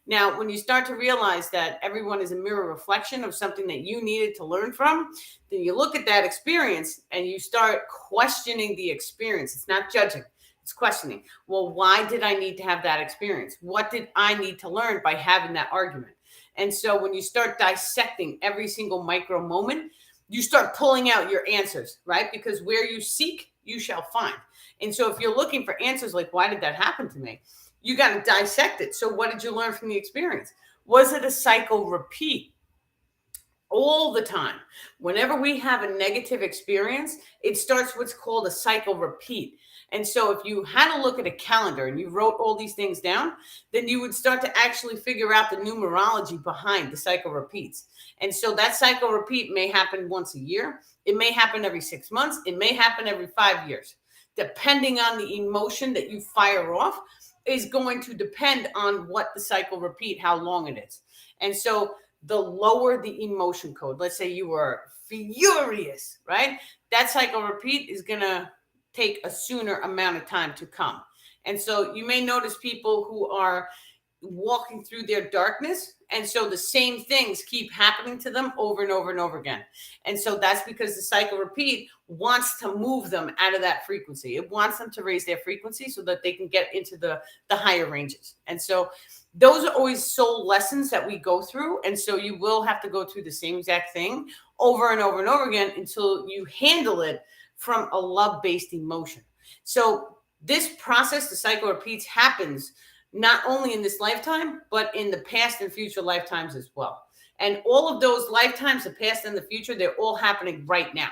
Speaker 1: Now, when you start to realize that everyone is a mirror reflection of something that you needed to learn from, then you look at that experience and you start questioning the experience. It's not judging, it's questioning. Well, why did I need to have that experience? What did I need to learn by having that argument? And so when you start dissecting every single micro moment, you start pulling out your answers, right? Because where you seek, you shall find. And so if you're looking for answers like, why did that happen to me? You got to dissect it. So what did you learn from the experience? Was it a cycle repeat? All the time. Whenever we have a negative experience, it starts what's called a cycle repeat. And so if you had a look at a calendar and you wrote all these things down, then you would start to actually figure out the numerology behind the cycle repeats. And so that cycle repeat may happen once a year. It may happen every 6 months. It may happen every 5 years. Depending on the emotion that you fire off is going to depend on what the cycle repeat, how long it is. And so the lower the emotion code, let's say you were furious, right? That cycle repeat is going to take a sooner amount of time to come. And so you may notice people who are walking through their darkness, and so the same things keep happening to them over and over and over again. And so that's because the cycle repeat wants to move them out of that frequency. It wants them to raise their frequency so that they can get into the higher ranges. And so those are always soul lessons that we go through. And so you will have to go through the same exact thing over and over and over again until you handle it from a love-based emotion. So this process, the cycle repeats, happens not only in this lifetime, but in the past and future lifetimes as well. And all of those lifetimes, the past and the future, they're all happening right now.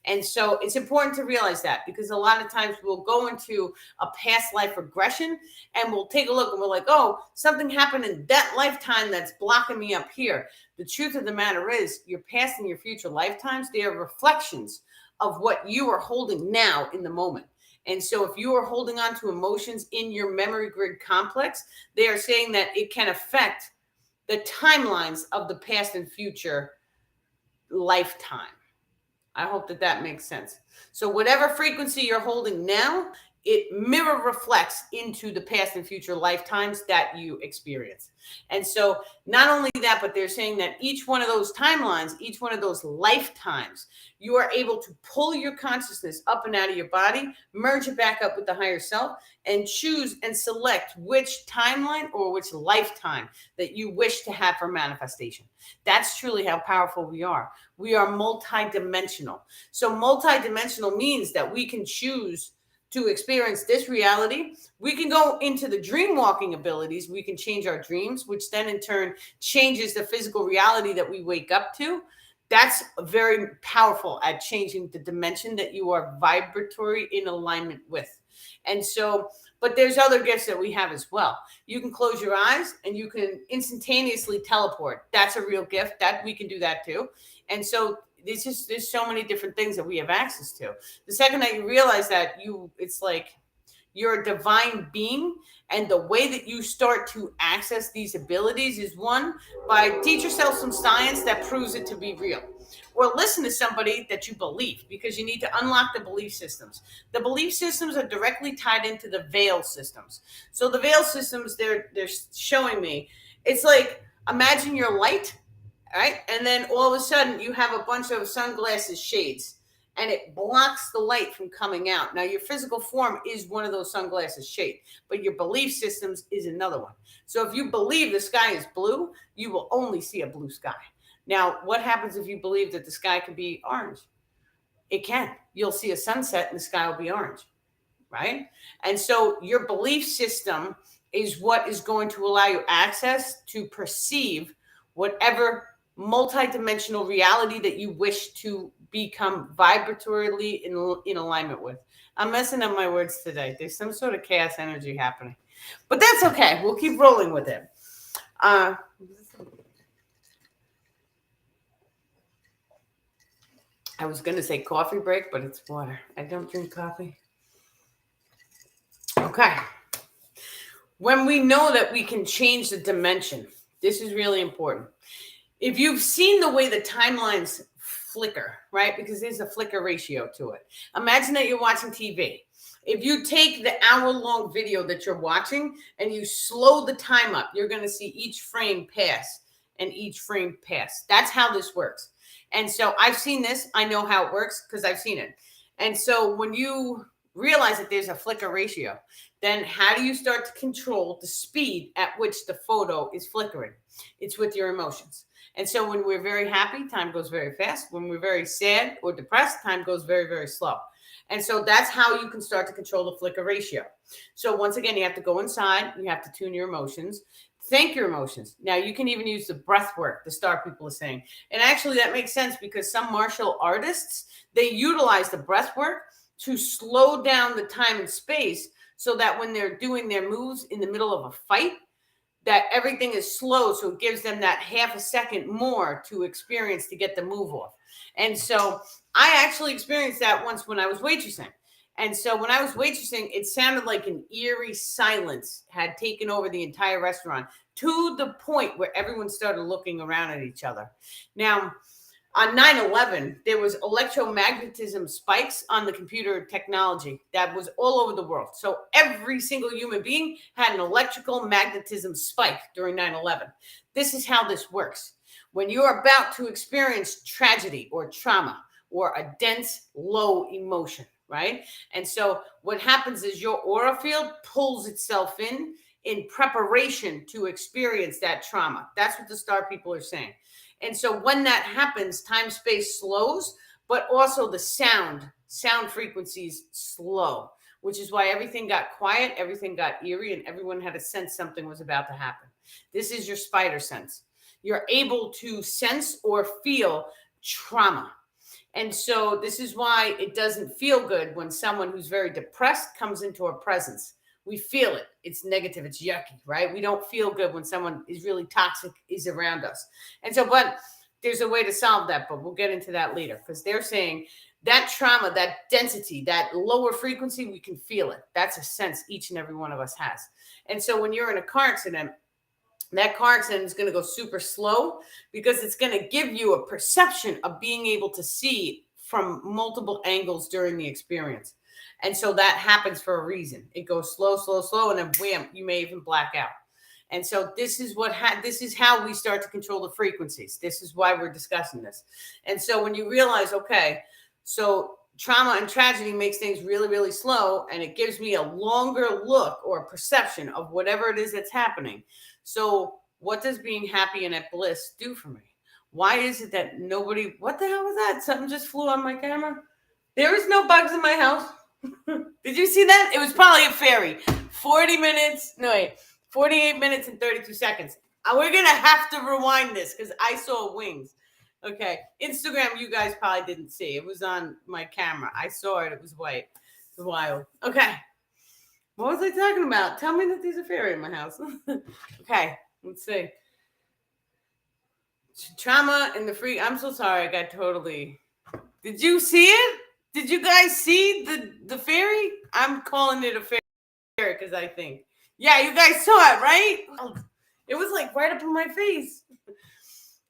Speaker 1: And so it's important to realize that, because a lot of times we'll go into a past life regression and we'll take a look and we're like, oh, something happened in that lifetime that's blocking me up here. The truth of the matter is your past and your future lifetimes, they are reflections of what you are holding now in the moment. And so if you are holding on to emotions in your memory grid complex, they are saying that it can affect the timelines of the past and future lifetime. I hope that that makes sense. So whatever frequency you're holding now, it mirror reflects into the past and future lifetimes that you experience. And so not only that, but they're saying that each one of those timelines, each one of those lifetimes, you are able to pull your consciousness up and out of your body, merge it back up with the higher self, and choose and select which timeline or which lifetime that you wish to have for manifestation. That's truly how powerful we are. We are multidimensional. So multidimensional means that we can choose to experience this reality. We can go into the dream walking abilities. We can change our dreams, which then in turn changes the physical reality that we wake up to. That's very powerful at changing the dimension that you are vibratory in alignment with. And so, but there's other gifts that we have as well. You can close your eyes and you can instantaneously teleport. That's a real gift. That we can do that too. And so there's so many different things that we have access to. The second that you realize that it's like you're a divine being, and the way that you start to access these abilities is one, by teach yourself some science that proves it to be real, or listen to somebody that you believe, because you need to unlock the belief systems. The belief systems are directly tied into the veil systems. So the veil systems, they're showing me, it's like, imagine your light right? And then all of a sudden you have a bunch of sunglasses shades and it blocks the light from coming out. Now, your physical form is one of those sunglasses shade, but your belief systems is another one. So if you believe the sky is blue, you will only see a blue sky. Now, what happens if you believe that the sky can be orange? It can. You'll see a sunset and the sky will be orange, right? And so your belief system is what is going to allow you access to perceive whatever multidimensional reality that you wish to become vibratorily in alignment with. I'm messing up my words today. There's some sort of chaos energy happening, but that's okay. We'll keep rolling with it. I was going to say coffee break, but it's water. I don't drink coffee. Okay. When we know that we can change the dimension, this is really important. If you've seen the way the timelines flicker, right? Because there's a flicker ratio to it. Imagine that you're watching TV. If you take the hour-long video that you're watching and you slow the time up, you're going to see each frame pass and each frame pass. That's how this works. And so I've seen this. I know how it works because I've seen it. And so when you realize that there's a flicker ratio, then how do you start to control the speed at which the photo is flickering? It's with your emotions. And so when we're very happy, time goes very fast. When we're very sad or depressed, time goes very, very slow. And so that's how you can start to control the flicker ratio. So once again, you have to go inside. You have to tune your emotions. Thank your emotions. Now, you can even use the breath work, the star people are saying. And actually, that makes sense because some martial artists, they utilize the breath work to slow down the time and space so that when they're doing their moves in the middle of a fight, that everything is slow. So it gives them that half a second more to experience to get the move off. And so I actually experienced that once when I was waitressing. And so when I was waitressing, it sounded like an eerie silence had taken over the entire restaurant to the point where everyone started looking around at each other. Now, on 9/11, there was electromagnetism spikes on the computer technology that was all over the world. So every single human being had an electrical magnetism spike during 9/11. This is how this works. When you're about to experience tragedy or trauma or a dense, low emotion, right? And so what happens is your aura field pulls itself in preparation to experience that trauma. That's what the star people are saying. And so when that happens, time space slows, but also the sound frequencies slow, which is why everything got quiet, everything got eerie, and everyone had a sense something was about to happen. This is your spider sense. You're able to sense or feel trauma. And so this is why it doesn't feel good when someone who's very depressed comes into our presence. We feel it. It's negative. It's yucky, right? We don't feel good when someone is really toxic is around us. And so, but there's a way to solve that, but we'll get into that later because they're saying that trauma, that density, that lower frequency, we can feel it. That's a sense each and every one of us has. And so when you're in a car accident, that car accident is going to go super slow because it's going to give you a perception of being able to see from multiple angles during the experience. And so that happens for a reason. It goes slow, slow, slow, and then wham, you may even black out. And so this is this is how we start to control the frequencies. This is why we're discussing this. And so when you realize, okay, so trauma and tragedy makes things really, really slow, and it gives me a longer look or perception of whatever it is that's happening. So what does being happy and at bliss do for me? Why is it that nobody, what the hell was that? Something just flew on my camera. There is no bugs in my house. Did you see that? It was probably a fairy. 48 minutes and 32 seconds. We're going to have to rewind this because I saw wings. Okay. Instagram, you guys probably didn't see. It was on my camera. I saw it. It was white. It was wild. Okay. What was I talking about? Tell me that there's a fairy in my house. Okay. Let's see. Trauma and the free. I'm so sorry. I got totally. Did you see it? Did you guys see the fairy? I'm calling it a fairy because I think. Yeah, you guys saw it, right? It was like right up in my face.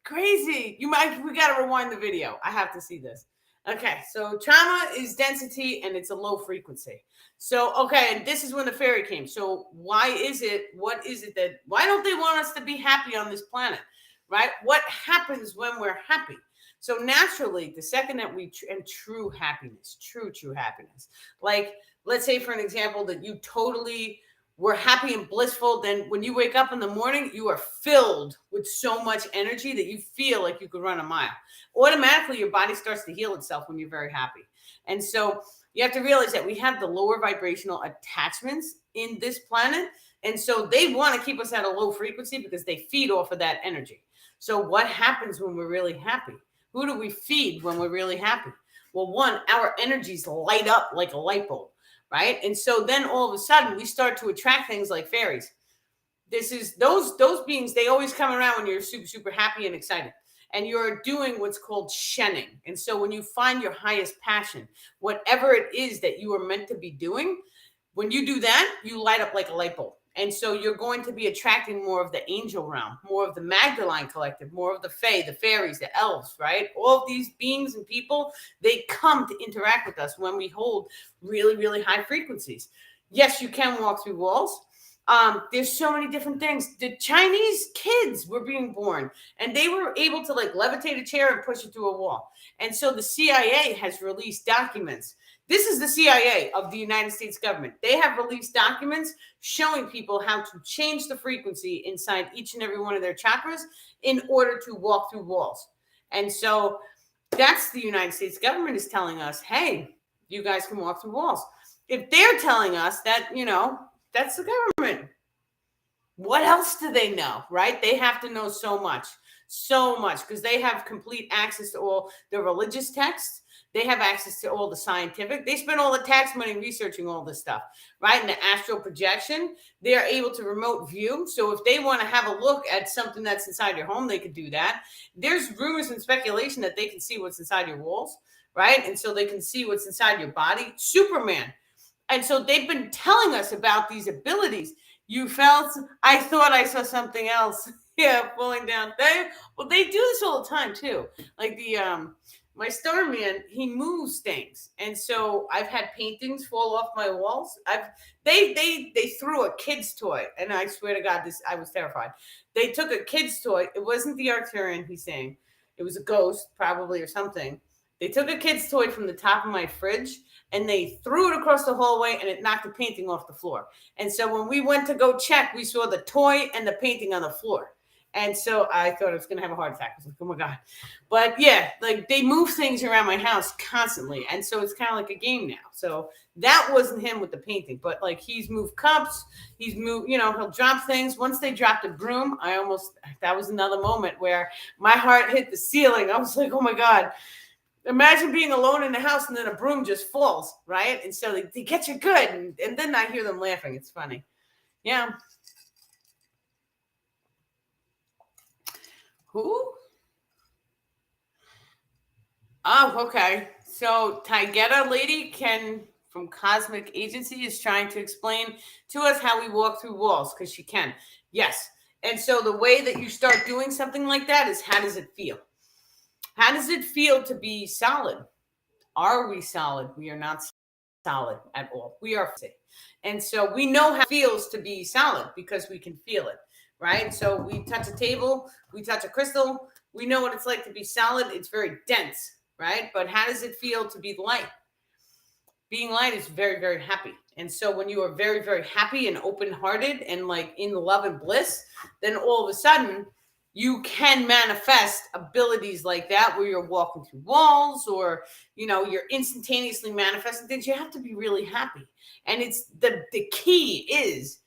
Speaker 1: Crazy. We got to rewind the video. I have to see this. Okay, so trauma is density and it's a low frequency. So, okay, and this is when the fairy came. So why is it, why don't they want us to be happy on this planet? right? What happens when we're happy? So naturally, the second that and true happiness, true happiness, like let's say for an example that you totally were happy and blissful, then when you wake up in the morning, you are filled with so much energy that you feel like you could run a mile. Automatically, your body starts to heal itself when you're very happy. And so you have to realize that we have the lower vibrational attachments in this planet. And so they want to keep us at a low frequency because they feed off of that energy. So what happens when we're really happy? Who do we feed when we're really happy? Well, one, our energies light up like a light bulb, right? And so then all of a sudden we start to attract things like fairies. This is those beings, they always come around when you're super happy and excited. And you're doing what's called shenning. And so when you find your highest passion, whatever it is that you are meant to be doing, when you do that, you light up like a light bulb. And so you're going to be attracting more of the angel realm, more of the Magdalene collective, more of the fae, the fairies, the elves, right? All of these beings and people, they come to interact with us when we hold really high frequencies. Yes, you can walk through walls. There's so many different things. The Chinese kids were being born and they were able to like levitate a chair and push it through a wall. And so the CIA has released documents. This is the CIA of the United States government. They have released documents showing people how to change the frequency inside each and every one of their chakras in order to walk through walls. And so that's the United States government is telling us, hey, you guys can walk through walls. If they're telling us that, that's the government. What else do they know, right? They have to know so much because they have complete access to all the religious texts. They have access to all the scientific. They spend all the tax money researching all this stuff, right? And the astral projection, they are able to remote view. So if they want to have a look at something that's inside your home, they could do that. There's rumors and speculation that they can see what's inside your walls, right? And so they can see what's inside your body. Superman. And so they've been telling us about these abilities. You felt, I thought I saw something else. Yeah, falling down. They do this all the time too. Like my Starman, he moves things. And so I've had paintings fall off my walls. They threw a kid's toy. And I swear to God, I was terrified. They took a kid's toy. It wasn't the Arcturian, he's saying. It was a ghost, probably, or something. They took a kid's toy from the top of my fridge and they threw it across the hallway and it knocked the painting off the floor. And so when we went to go check, we saw the toy and the painting on the floor. And so I thought I was going to have a heart attack. I was like, oh my God. But yeah, like they move things around my house constantly. And so it's kind of like a game now. So that wasn't him with the painting, but like he's moved cups. He's moved, he'll drop things. Once they dropped a broom, that was another moment where my heart hit the ceiling. I was like, oh my God. Imagine being alone in the house and then a broom just falls, right? And so they get you good. And then I hear them laughing. It's funny. Yeah. Who? Oh, okay. So Taigeta lady from Cosmic Agency is trying to explain to us how we walk through walls because she can. Yes. And so the way that you start doing something like that is how does it feel? How does it feel to be solid? Are we solid? We are not solid at all. We are. And so we know how it feels to be solid because we can feel it, right? So we touch a table, we touch a crystal. We know what it's like to be solid. It's very dense, right? But how does it feel to be light? Being light is very happy. And so when you are very happy and open-hearted and like in love and bliss, then all of a sudden you can manifest abilities like that where you're walking through walls or, you're instantaneously manifesting things. You have to be really happy. And it's the key is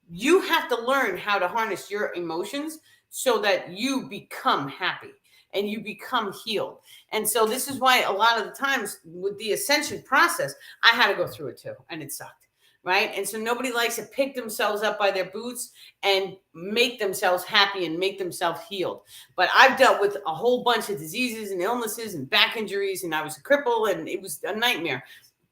Speaker 1: you have to learn how to harness your emotions so that you become happy and you become healed. And so this is why a lot of the times with the ascension process, I had to go through it too. And it sucked. Right. And so nobody likes to pick themselves up by their boots and make themselves happy and make themselves healed. But I've dealt with a whole bunch of diseases and illnesses and back injuries, and I was a cripple and it was a nightmare.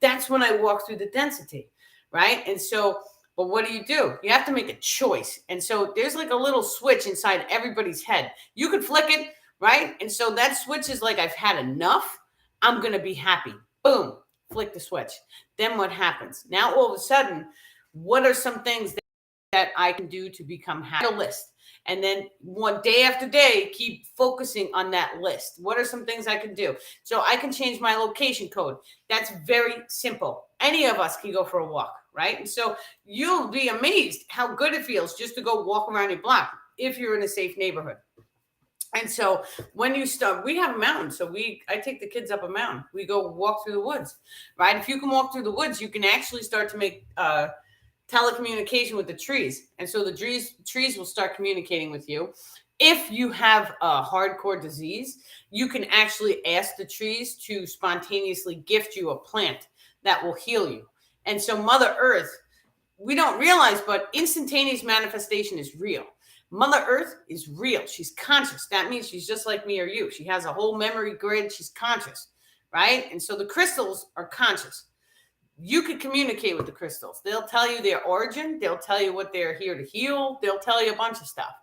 Speaker 1: That's when I walked through the density. Right. And so, but what do? You have to make a choice. And so there's like a little switch inside everybody's head. You could flick it. Right. And so that switch is like, I've had enough. I'm going to be happy. Boom. Flick the switch. Then what happens? Now, all of a sudden, what are some things that I can do to become happy? A list. And then one day after day, keep focusing on that list. What are some things I can do? So I can change my location code. That's very simple. Any of us can go for a walk, right? And so you'll be amazed how good it feels just to go walk around your block if you're in a safe neighborhood. And so when you start, we have a mountain. So I take the kids up a mountain. We go walk through the woods, right? If you can walk through the woods, you can actually start to make telecommunication with the trees. And so the trees will start communicating with you. If you have a hardcore disease, you can actually ask the trees to spontaneously gift you a plant that will heal you. And so Mother Earth, we don't realize, but instantaneous manifestation is real. Mother Earth is real. She's conscious. That means she's just like me or you. She has a whole memory grid. She's conscious, right? And so the crystals are conscious. You could communicate with the crystals. They'll tell you their origin. They'll tell you what they're here to heal. They'll tell you a bunch of stuff,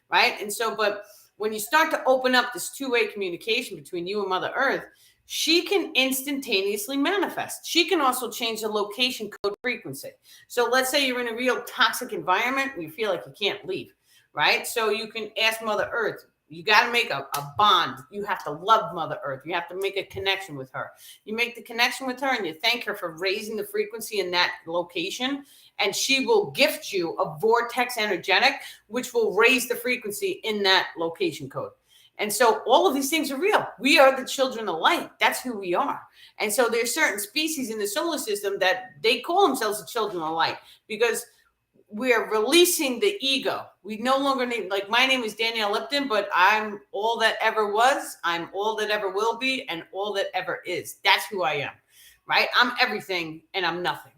Speaker 1: right? And so, but when you start to open up this two-way communication between you and Mother Earth, she can instantaneously manifest. She can also change the location code frequency. So let's say you're in a real toxic environment and you feel like you can't leave, right? So you can ask Mother Earth. You got to make a bond. You have to love Mother Earth. You have to make a connection with her. You make the connection with her and you thank her for raising the frequency in that location. And she will gift you a vortex energetic, which will raise the frequency in that location code. And so all of these things are real. We are the children of light. That's who we are. And so there's certain species in the solar system that they call themselves the children of light because we are releasing the ego. We no longer need, like, my name is Danielle Lipton, but I'm all that ever was. I'm all that ever will be and all that ever is. That's who I am, right? I'm everything and I'm nothing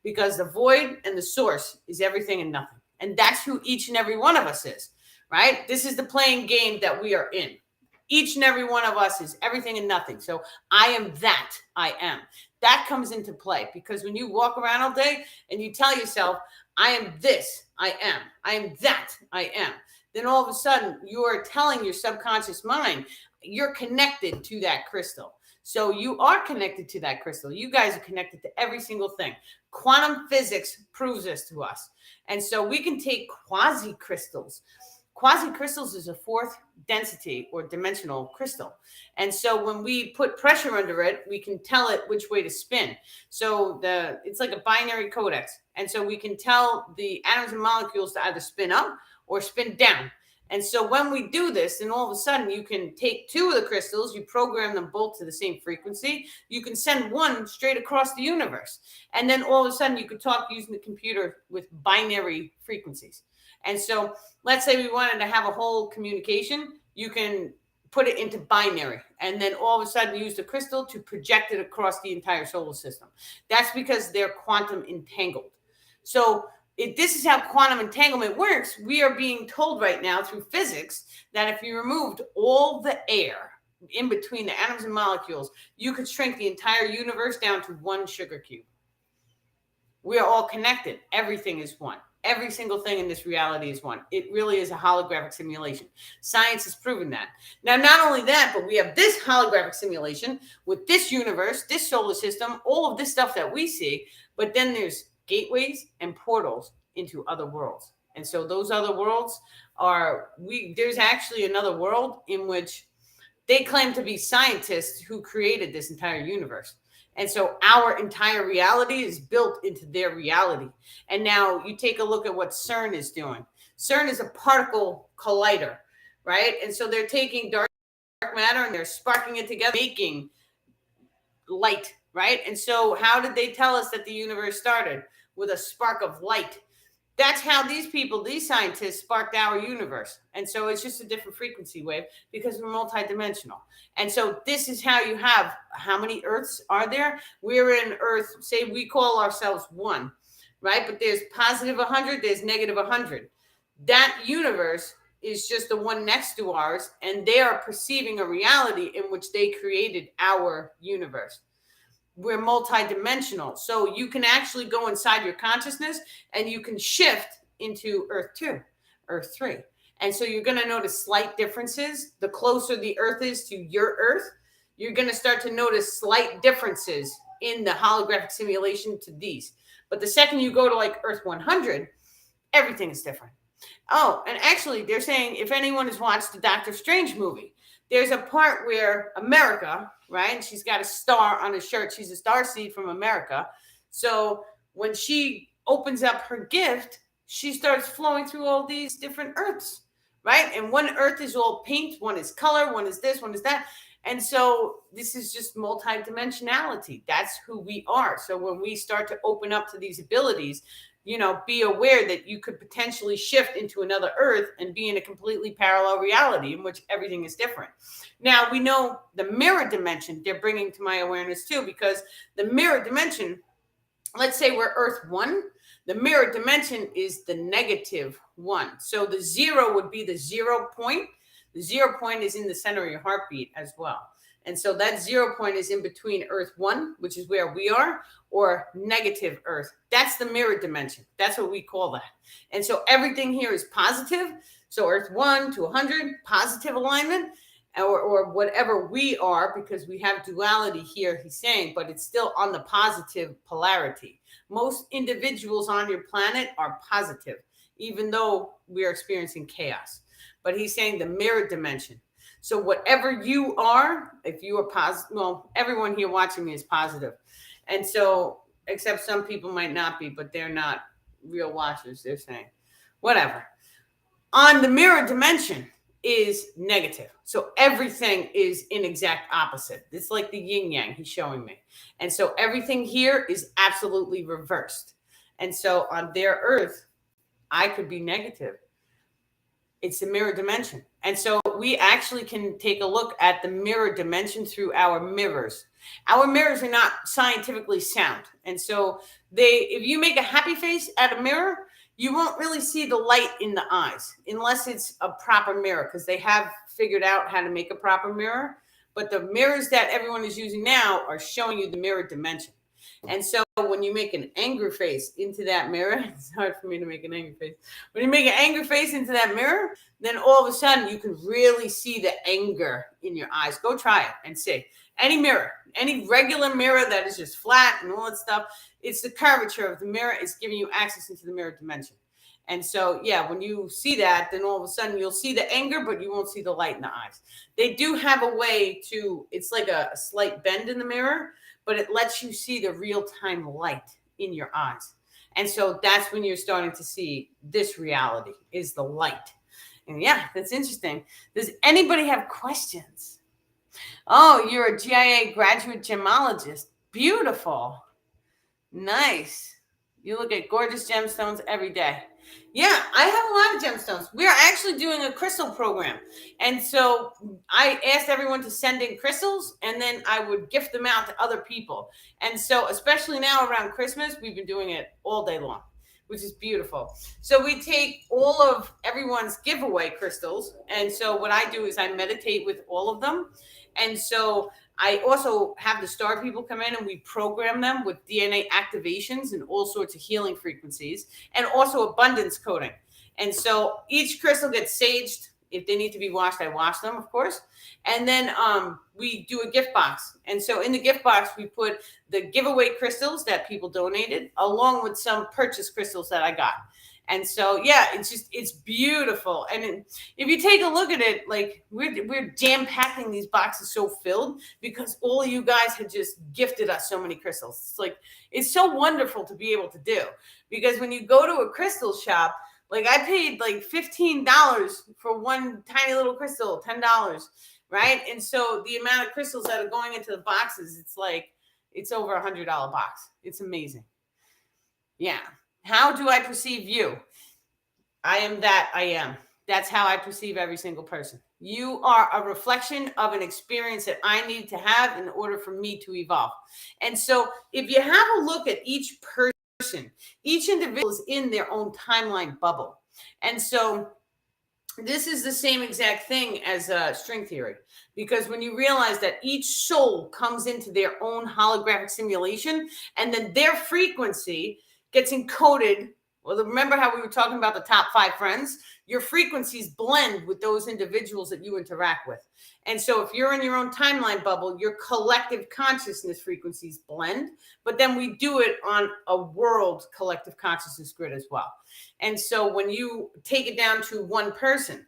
Speaker 1: because the void and the source is everything and nothing. And that's who each and every one of us is, right? This is the playing game that we are in. Each and every one of us is everything and nothing. So I am that I am. That comes into play because when you walk around all day and you tell yourself, I am this, I am. I am that, I am. Then all of a sudden, you are telling your subconscious mind, you're connected to that crystal. So you are connected to that crystal. You guys are connected to every single thing. Quantum physics proves this to us. And so we can take quasi-crystals. Quasi-crystals is a fourth density or dimensional crystal. And so when we put pressure under it, we can tell it which way to spin. So it's like a binary codex. And so we can tell the atoms and molecules to either spin up or spin down. And so when we do this, then all of a sudden you can take two of the crystals, you program them both to the same frequency. You can send one straight across the universe. And then all of a sudden you could talk using the computer with binary frequencies. And so let's say we wanted to have a whole communication, you can put it into binary and then all of a sudden use the crystal to project it across the entire solar system. That's because they're quantum entangled. So this is how quantum entanglement works. We are being told right now through physics that if you removed all the air in between the atoms and molecules, you could shrink the entire universe down to one sugar cube. We are all connected. Everything is one. Every single thing in this reality is one. It really is a holographic simulation. Science has proven that. Now, not only that, but we have this holographic simulation with this universe, this solar system, all of this stuff that we see. But then there's gateways and portals into other worlds. And so those other worlds there's actually another world in which they claim to be scientists who created this entire universe. And so our entire reality is built into their reality. And now you take a look at what CERN is doing. CERN is a particle collider, right? And so they're taking dark matter and they're sparking it together, making light, right? And so how did they tell us that the universe started? With a spark of light. That's how these scientists sparked our universe. And so it's just a different frequency wave because we're multidimensional. And so this is how you have, how many Earths are there? We're in Earth, say we call ourselves one, right? But there's positive 100, there's negative 100. That universe is just the one next to ours, and they are perceiving a reality in which they created our universe. We're multidimensional. So you can actually go inside your consciousness and you can shift into Earth 2, Earth 3. And so you're going to notice slight differences. The closer the Earth is to your Earth, you're going to start to notice slight differences in the holographic simulation to these. But the second you go to like Earth 100, everything is different. Oh, and actually, they're saying if anyone has watched the Doctor Strange movie, there's a part where America, right? She's got a star on her shirt. She's a star seed from America. So when she opens up her gift, she starts flowing through all these different earths, right? And one earth is all paint, one is color, one is this, one is that. And so this is just multidimensionality. That's who we are. So when we start to open up to these abilities, be aware that you could potentially shift into another earth and be in a completely parallel reality in which everything is different. Now, we know the mirror dimension they're bringing to my awareness too, because the mirror dimension, let's say we're Earth 1, the mirror dimension is the -1. So the 0 would be the 0 point. The 0 point is in the center of your heartbeat as well. And so that 0 point is in between Earth 1, which is where we are, or negative Earth. That's the mirror dimension. That's what we call that. And so everything here is positive. So Earth 1 to 100, positive alignment, or whatever we are, because we have duality here, he's saying, but it's still on the positive polarity. Most individuals on your planet are positive, even though we are experiencing chaos. But he's saying the mirror dimension. So whatever you are, if you are positive, well, everyone here watching me is positive. And so, except some people might not be, but they're not real watchers, they're saying. Whatever. On the mirror dimension is negative. So everything is in exact opposite. It's like the yin yang he's showing me. And so everything here is absolutely reversed. And so on their earth, I could be negative. It's the mirror dimension. And so we actually can take a look at the mirror dimension through our mirrors. Our mirrors are not scientifically sound. And so if you make a happy face at a mirror, you won't really see the light in the eyes unless it's a proper mirror, because they have figured out how to make a proper mirror. But the mirrors that everyone is using now are showing you the mirror dimension. And so when you make an angry face into that mirror, it's hard for me to make an angry face. When you make an angry face into that mirror, then all of a sudden you can really see the anger in your eyes. Go try it and see. Any mirror, any regular mirror that is just flat and all that stuff, it's the curvature of the mirror. It's giving you access into the mirror dimension. And so, yeah, when you see that, then all of a sudden you'll see the anger, but you won't see the light in the eyes. They do have a way to, it's like a slight bend in the mirror, but it lets you see the real-time light in your eyes. And so that's when you're starting to see this reality is the light. And yeah, that's interesting. Does anybody have questions? Oh, you're a GIA graduate gemologist. Beautiful. Nice. You look at gorgeous gemstones every day. Yeah, I have a lot of gemstones. We are actually doing a crystal program. And so I asked everyone to send in crystals, and then I would gift them out to other people. And so especially now around Christmas, we've been doing it all day long, which is beautiful. So we take all of everyone's giveaway crystals. And so what I do is I meditate with all of them. And so I also have the star people come in and we program them with DNA activations and all sorts of healing frequencies, and also abundance coding. And so each crystal gets saged. If they need to be washed, I wash them, of course. And then we do a gift box. And so in the gift box, we put the giveaway crystals that people donated, along with some purchase crystals that I got. And so, yeah, it's beautiful. And if you take a look at it, like we're jam-packing these boxes so filled because all of you guys had just gifted us so many crystals. It's so wonderful to be able to do, because when you go to a crystal shop, like I paid like $15 for one tiny little crystal, $10, right? And so the amount of crystals that are going into the boxes, it's over $100 box. It's amazing. Yeah. How do I perceive you? I am that I am. That's how I perceive every single person. You are a reflection of an experience that I need to have in order for me to evolve. And so if you have a look at each person, each individual is in their own timeline bubble. And so this is the same exact thing as string theory, because when you realize that each soul comes into their own holographic simulation, and then their frequency gets encoded Well, remember how we were talking about the top 5 friends? Your frequencies blend with those individuals that you interact with. And so if you're in your own timeline bubble, your collective consciousness frequencies blend, but then we do it on a world collective consciousness grid as well. And so when you take it down to one person,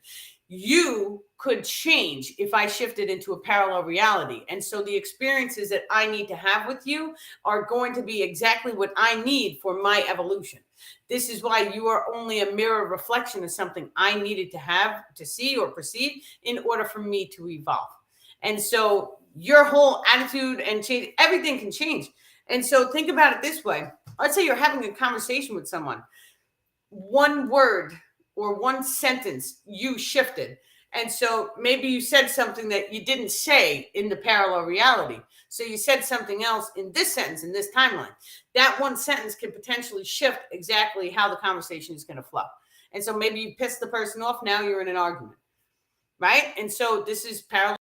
Speaker 1: you could change if I shifted into a parallel reality. And so the experiences that I need to have with you are going to be exactly what I need for my evolution. This is why you are only a mirror reflection of something I needed to have to see or perceive in order for me to evolve. And so your whole attitude and change, everything can change. And so think about it this way. Let's say you're having a conversation with someone. One word or one sentence you shifted. And so maybe you said something that you didn't say in the parallel reality. So you said something else in this sentence, in this timeline. That one sentence can potentially shift exactly how the conversation is going to flow. And so maybe you pissed the person off. Now you're in an argument, right? And so this is parallel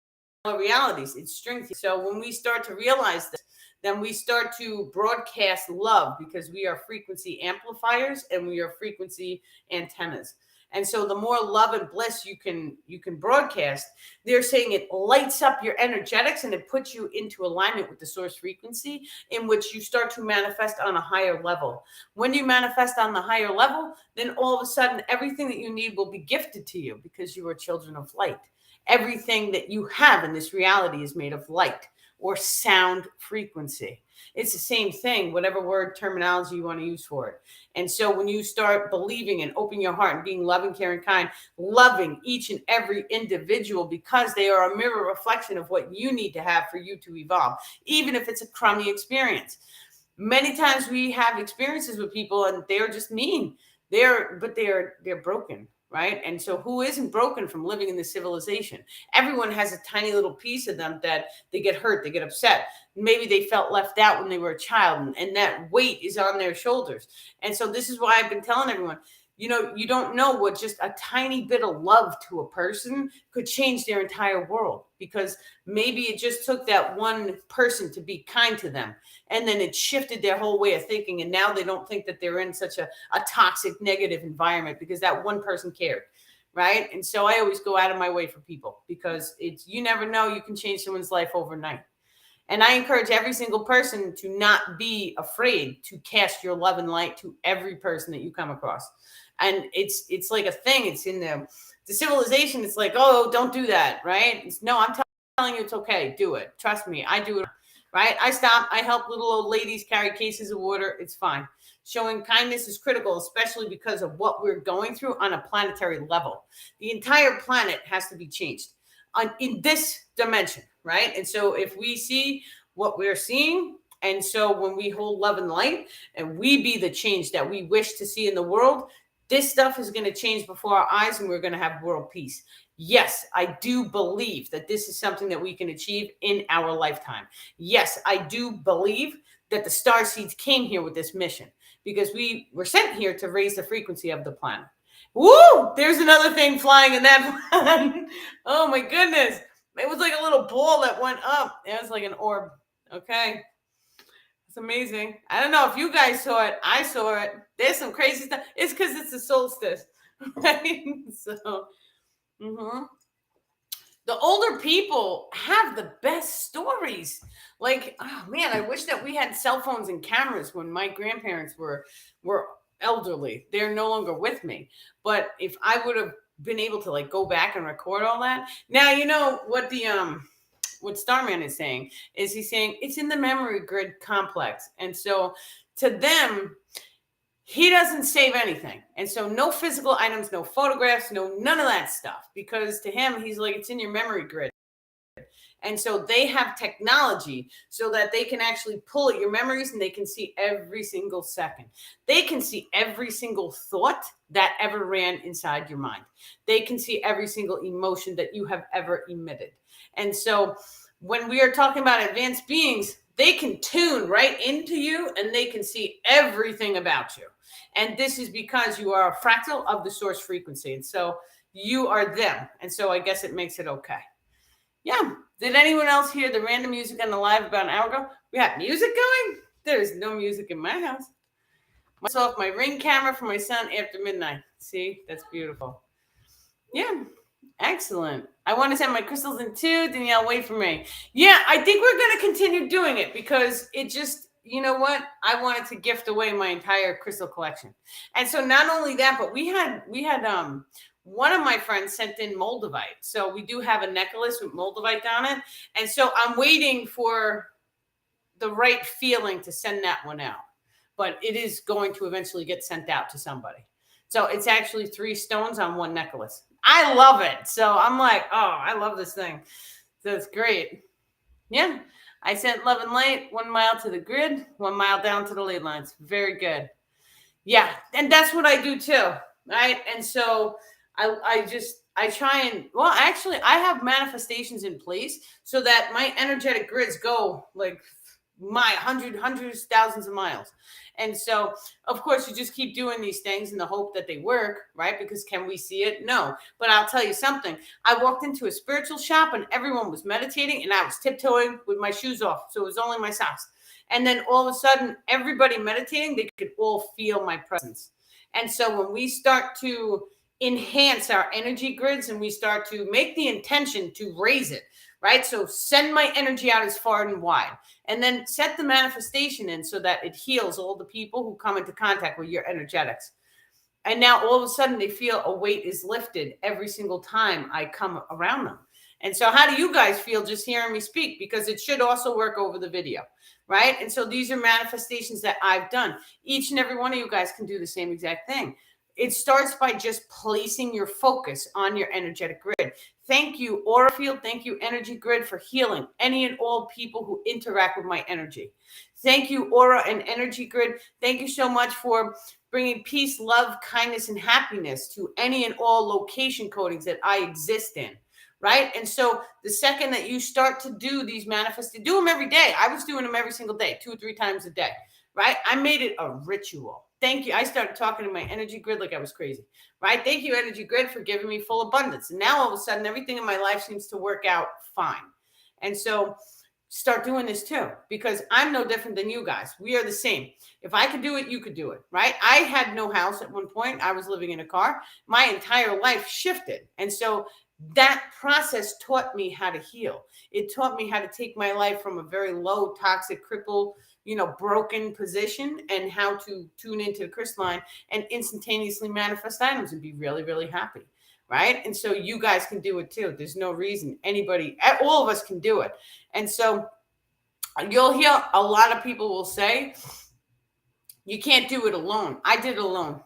Speaker 1: realities. It's string theory. So when we start to realize this, then we start to broadcast love, because we are frequency amplifiers and we are frequency antennas. And so the more love and bliss you can broadcast, they're saying it lights up your energetics and it puts you into alignment with the source frequency, in which you start to manifest on a higher level. When you manifest on the higher level, then all of a sudden everything that you need will be gifted to you, because you are children of light. Everything that you have in this reality is made of light or sound frequency. It's the same thing, whatever word terminology you want to use for it. And so when you start believing and opening your heart and being loving, caring, kind, loving each and every individual, because they are a mirror reflection of what you need to have for you to evolve, even if it's a crummy experience. Many times we have experiences with people and they're just mean. They're broken. Right. And so who isn't broken from living in this civilization? Everyone has a tiny little piece of them that they get hurt, they get upset. Maybe they felt left out when they were a child, and that weight is on their shoulders. And so this is why I've been telling everyone, you don't know what just a tiny bit of love to a person could change their entire world, because maybe it just took that one person to be kind to them. And then it shifted their whole way of thinking. And now they don't think that they're in such a toxic, negative environment because that one person cared. Right. And so I always go out of my way for people, because you never know, you can change someone's life overnight. And I encourage every single person to not be afraid to cast your love and light to every person that you come across. And it's like a thing. It's in the civilization. It's like, oh, don't do that. Right. No, I'm telling you, it's okay. Do it. Trust me. I do it. Right. I stop. I help little old ladies carry cases of water. It's fine. Showing kindness is critical, especially because of what we're going through on a planetary level. The entire planet has to be changed in this dimension. Right. And so if we see what we're seeing, and so when we hold love and light and we be the change that we wish to see in the world, this stuff is going to change before our eyes, and we're going to have world peace. Yes, I do believe that this is something that we can achieve in our lifetime. Yes, I do believe that the star seeds came here with this mission, because we were sent here to raise the frequency of the planet. Woo! There's another thing flying in that plan. Oh my goodness. It was like a little ball that went up. It was like an orb. Okay. It's amazing. I don't know if you guys saw it. I saw it. There's some crazy stuff. It's because it's the solstice. Right? So, the older people have the best stories. Like, oh man, I wish that we had cell phones and cameras when my grandparents were elderly. They're no longer with me. But if I would have been able to like go back and record all that. Now, you know what what Starman is saying is, he's saying it's in the memory grid complex. And so to them, he doesn't save anything. And so no physical items, no photographs, none of that stuff, because to him, he's like, it's in your memory grid. And so they have technology so that they can actually pull at your memories, and they can see every single second. They can see every single thought that ever ran inside your mind. They can see every single emotion that you have ever emitted. And so when we are talking about advanced beings, they can tune right into you and they can see everything about you. And this is because you are a fractal of the source frequency. And so you are them. And so I guess it makes it okay. Yeah. Did anyone else hear the random music on the live about an hour ago? We have music going? There's no music in my house. Off my Ring camera for my son after midnight. See, that's beautiful. Yeah, excellent. I want to send my crystals in too. Danielle, wait for me. Yeah, I think we're going to continue doing it because it just, you know what? I wanted to gift away my entire crystal collection. And so not only that, but we had one of my friends sent in moldavite. So we do have a necklace with moldavite on it. And so I'm waiting for the right feeling to send that one out. But it is going to eventually get sent out to somebody. So it's actually 3 stones on one necklace. I love it. So I'm like, oh, I love this thing. So it's great. Yeah. I sent love and light 1 mile to the grid, 1 mile down to the lead lines. Very good. Yeah. And that's what I do too. Right. And so I try and, well, actually, I have manifestations in place so that my energetic grids go like hundreds, thousands of miles. And so, of course, you just keep doing these things in the hope that they work, right? Because can we see it? No. But I'll tell you something. I walked into a spiritual shop and everyone was meditating and I was tiptoeing with my shoes off. So it was only my socks. And then all of a sudden, everybody meditating, they could all feel my presence. And so when we start to enhance our energy grids and we start to make the intention to raise it, right? So send my energy out as far and wide, and then set the manifestation in so that it heals all the people who come into contact with your energetics. And now all of a sudden they feel a weight is lifted every single time I come around them. And so how do you guys feel just hearing me speak? Because it should also work over the video, right? And so these are manifestations that I've done. Each and every one of you guys can do the same exact thing. It starts by just placing your focus on your energetic grid. Thank you, Aura Field. Thank you, Energy Grid, for healing any and all people who interact with my energy. Thank you, Aura and Energy Grid. Thank you so much for bringing peace, love, kindness, and happiness to any and all location codings that I exist in, right? And so the second that you start to do these manifestations, do them every day. I was doing them every single day, 2 or 3 times a day, right? I made it a ritual. Thank you. I started talking to my energy grid like I was crazy, right? Thank you, energy grid, for giving me full abundance. And now all of a sudden, everything in my life seems to work out fine. And so start doing this too, because I'm no different than you guys. We are the same. If I could do it, you could do it, right? I had no house at one point. I was living in a car. My entire life shifted. And so that process taught me how to heal. It taught me how to take my life from a very low, toxic, crippled, broken position, and how to tune into the crystalline and instantaneously manifest items and be really, really happy, right? And so you guys can do it too. There's no reason anybody, all of us can do it. And so you'll hear a lot of people will say, you can't do it alone. I did it alone.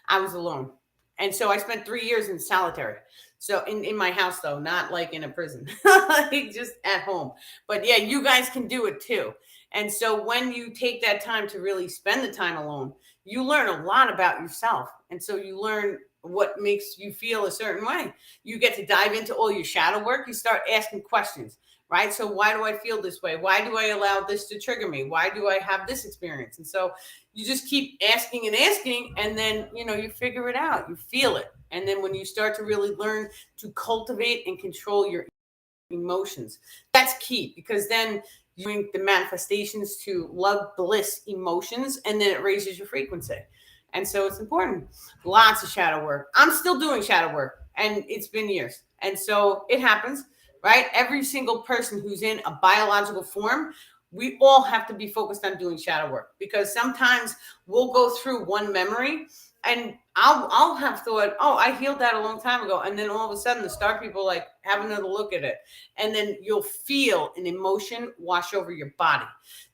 Speaker 1: I was alone. And so I spent 3 years in solitary. So in my house, though, not like in a prison, like just at home. But yeah, you guys can do it too. And so when you take that time to really spend the time alone, you learn a lot about yourself. And so you learn what makes you feel a certain way. You get to dive into all your shadow work. You start asking questions, right? So why do I feel this way? Why do I allow this to trigger me? Why do I have this experience? And so you just keep asking and asking, and then, you figure it out. You feel it. And then when you start to really learn to cultivate and control your emotions, that's key, because then you bring the manifestations to love, bliss, emotions, and then it raises your frequency. And so it's important. Lots of shadow work. I'm still doing shadow work, and it's been years. And so it happens, right? Every single person who's in a biological form, we all have to be focused on doing shadow work, because sometimes we'll go through one memory and I'll have thought, oh, I healed that a long time ago. And then all of a sudden the star people like have another look at it. And then you'll feel an emotion wash over your body.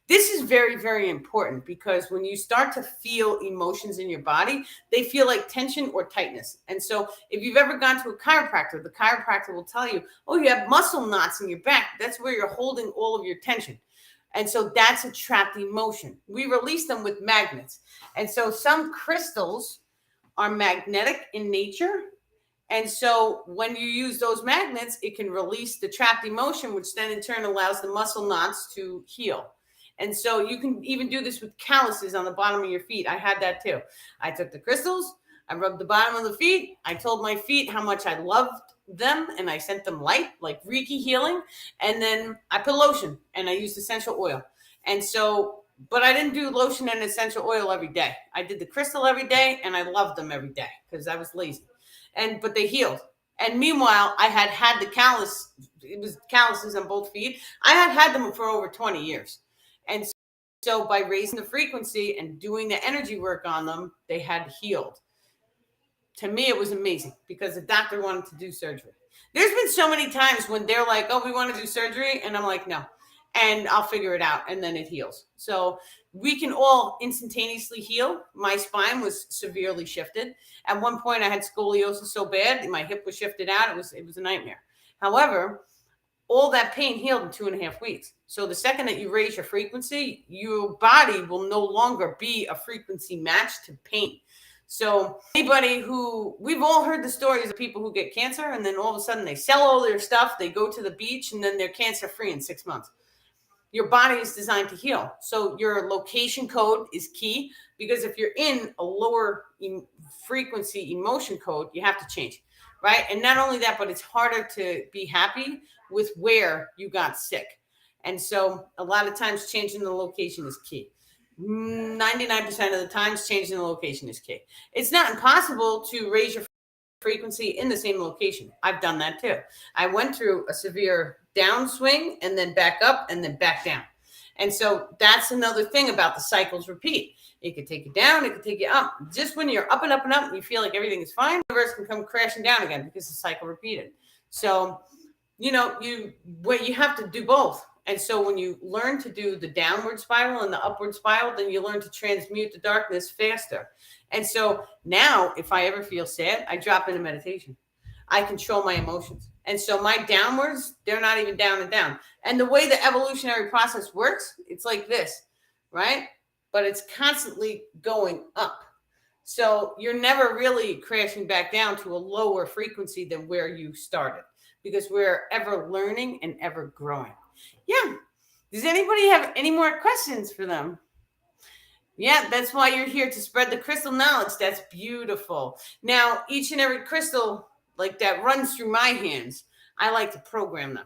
Speaker 1: This is very, very important, because when you start to feel emotions in your body, they feel like tension or tightness. And so if you've ever gone to a chiropractor, the chiropractor will tell you, oh, you have muscle knots in your back. That's where you're holding all of your tension. And so that's a trapped emotion. We release them with magnets. And so some crystals are magnetic in nature. And so when you use those magnets, it can release the trapped emotion, which then in turn allows the muscle knots to heal. And so you can even do this with calluses on the bottom of your feet. I had that too. I took the crystals, I rubbed the bottom of the feet. I told my feet how much I loved them, and I sent them light, like Reiki healing. And then I put lotion and I used essential oil. And so but I didn't do lotion and essential oil every day. I did the crystal every day, and I loved them every day because I was lazy. But they healed. And meanwhile, I had the callus. It was calluses on both feet. I had them for over 20 years. And so by raising the frequency and doing the energy work on them, they had healed. To me, it was amazing because the doctor wanted to do surgery. There's been so many times when they're like, oh, we want to do surgery. And I'm like, no. And I'll figure it out. And then it heals. So we can all instantaneously heal. My spine was severely shifted. At one point, I had scoliosis so bad, my hip was shifted out. It was a nightmare. However, all that pain healed in 2.5 weeks. So the second that you raise your frequency, your body will no longer be a frequency match to pain. So anybody who, we've all heard the stories of people who get cancer and then all of a sudden they sell all their stuff, they go to the beach, and then they're cancer free in 6 months. Your body is designed to heal. So your location code is key, because if you're in a lower frequency emotion code, you have to change, right? And not only that, but it's harder to be happy with where you got sick. And so a lot of times changing the location is key. 99% of the times changing the location is key. It's not impossible to raise your frequency in the same location. I've done that too. I went through a severe downswing and then back up and then back down. And so that's another thing about the cycles repeat. It could take you down, it could take you up. Just when you're up and up and up and you feel like everything is fine, the universe can come crashing down again because the cycle repeated. So, you have to do both. And so when you learn to do the downward spiral and the upward spiral, then you learn to transmute the darkness faster. And so now if I ever feel sad, I drop into meditation. I control my emotions. And so my downwards, they're not even down and down. And the way the evolutionary process works, it's like this, right? But it's constantly going up. So you're never really crashing back down to a lower frequency than where you started, because we're ever learning and ever growing. Yeah. Does anybody have any more questions for them? Yeah, that's why you're here, to spread the crystal knowledge. That's beautiful. Now, each and every crystal like that runs through my hands, I like to program them,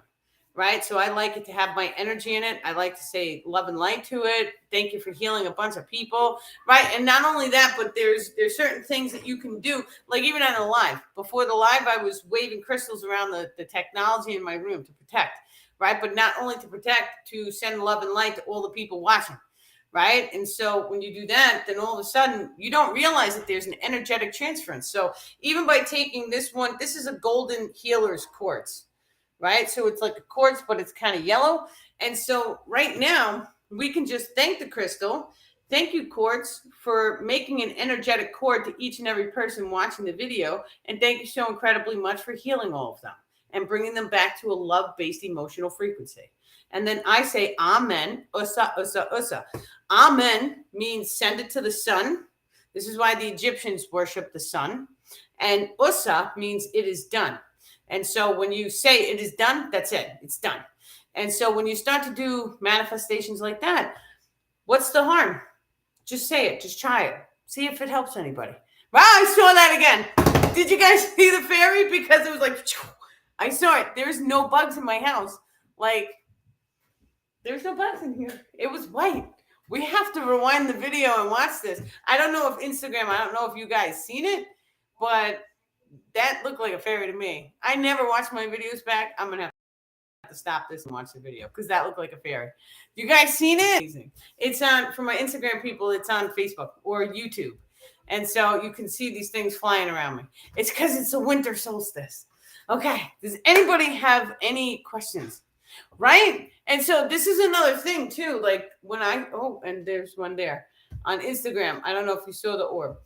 Speaker 1: right? So I like it to have my energy in it. I like to say love and light to it. Thank you for healing a bunch of people, right? And not only that, but there's certain things that you can do, like even on the live. Before the live, I was waving crystals around the technology in my room to protect, right? But not only to protect, to send love and light to all the people watching, right? And so when you do that, then all of a sudden you don't realize that there's an energetic transference. So even by taking this one, this is a golden healer's quartz, right? So it's like a quartz, but it's kind of yellow. And so right now we can just thank the crystal. Thank you, quartz, for making an energetic cord to each and every person watching the video. And thank you so incredibly much for healing all of them and bringing them back to a love-based emotional frequency. And then I say, Amen, Usa, Usa, Usa. Amen means send it to the sun. This is why the Egyptians worship the sun. And Usa means it is done. And so when you say it is done, that's it. It's done. And so when you start to do manifestations like that, what's the harm? Just say it. Just try it. See if it helps anybody. Wow, I saw that again. Did you guys see the fairy? Because it was like, I saw it. There's no bugs in my house. Like, there's no bugs in here. It was white. We have to rewind the video and watch this. I don't know if Instagram, I don't know if you guys seen it, but that looked like a fairy to me. I never watch my videos back. I'm going to have to stop this and watch the video because that looked like a fairy. You guys seen it? Amazing. It's on, for my Instagram people, it's on Facebook or YouTube. And so you can see these things flying around me. It's because it's a winter solstice. Okay. Does anybody have any questions? Right? And so this is another thing too. Like when and there's one there on Instagram. I don't know if you saw the orb,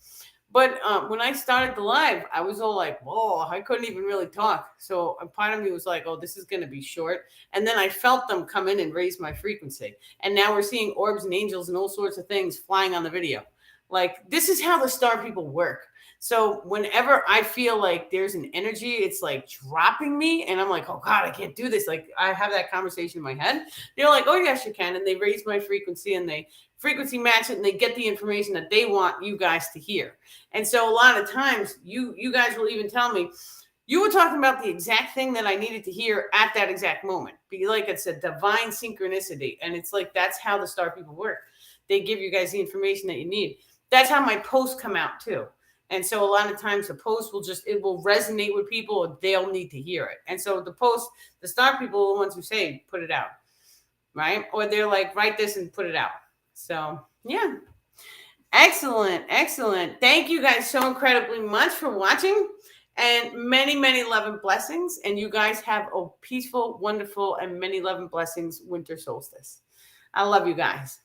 Speaker 1: but when I started the live, I was all like, whoa, I couldn't even really talk. So a part of me was like, oh, this is going to be short. And then I felt them come in and raise my frequency. And now we're seeing orbs and angels and all sorts of things flying on the video. Like, this is how the star people work. So whenever I feel like there's an energy, it's like dropping me. And I'm like, oh God, I can't do this. Like, I have that conversation in my head. They're like, oh yes, you can. And they raise my frequency and they frequency match it and they get the information that they want you guys to hear. And so a lot of times you guys will even tell me, you were talking about the exact thing that I needed to hear at that exact moment. Be like, it's a divine synchronicity. And it's like, that's how the star people work. they give you guys the information that you need. That's how my posts come out too. And so a lot of times the post it will resonate with people, and they'll need to hear it. And so the star people are the ones who say, put it out, right? Or they're like, write this and put it out. So yeah. Excellent. Excellent. Thank you guys so incredibly much for watching, and many, many love and blessings. And you guys have a peaceful, wonderful, and many love and blessings winter solstice. I love you guys.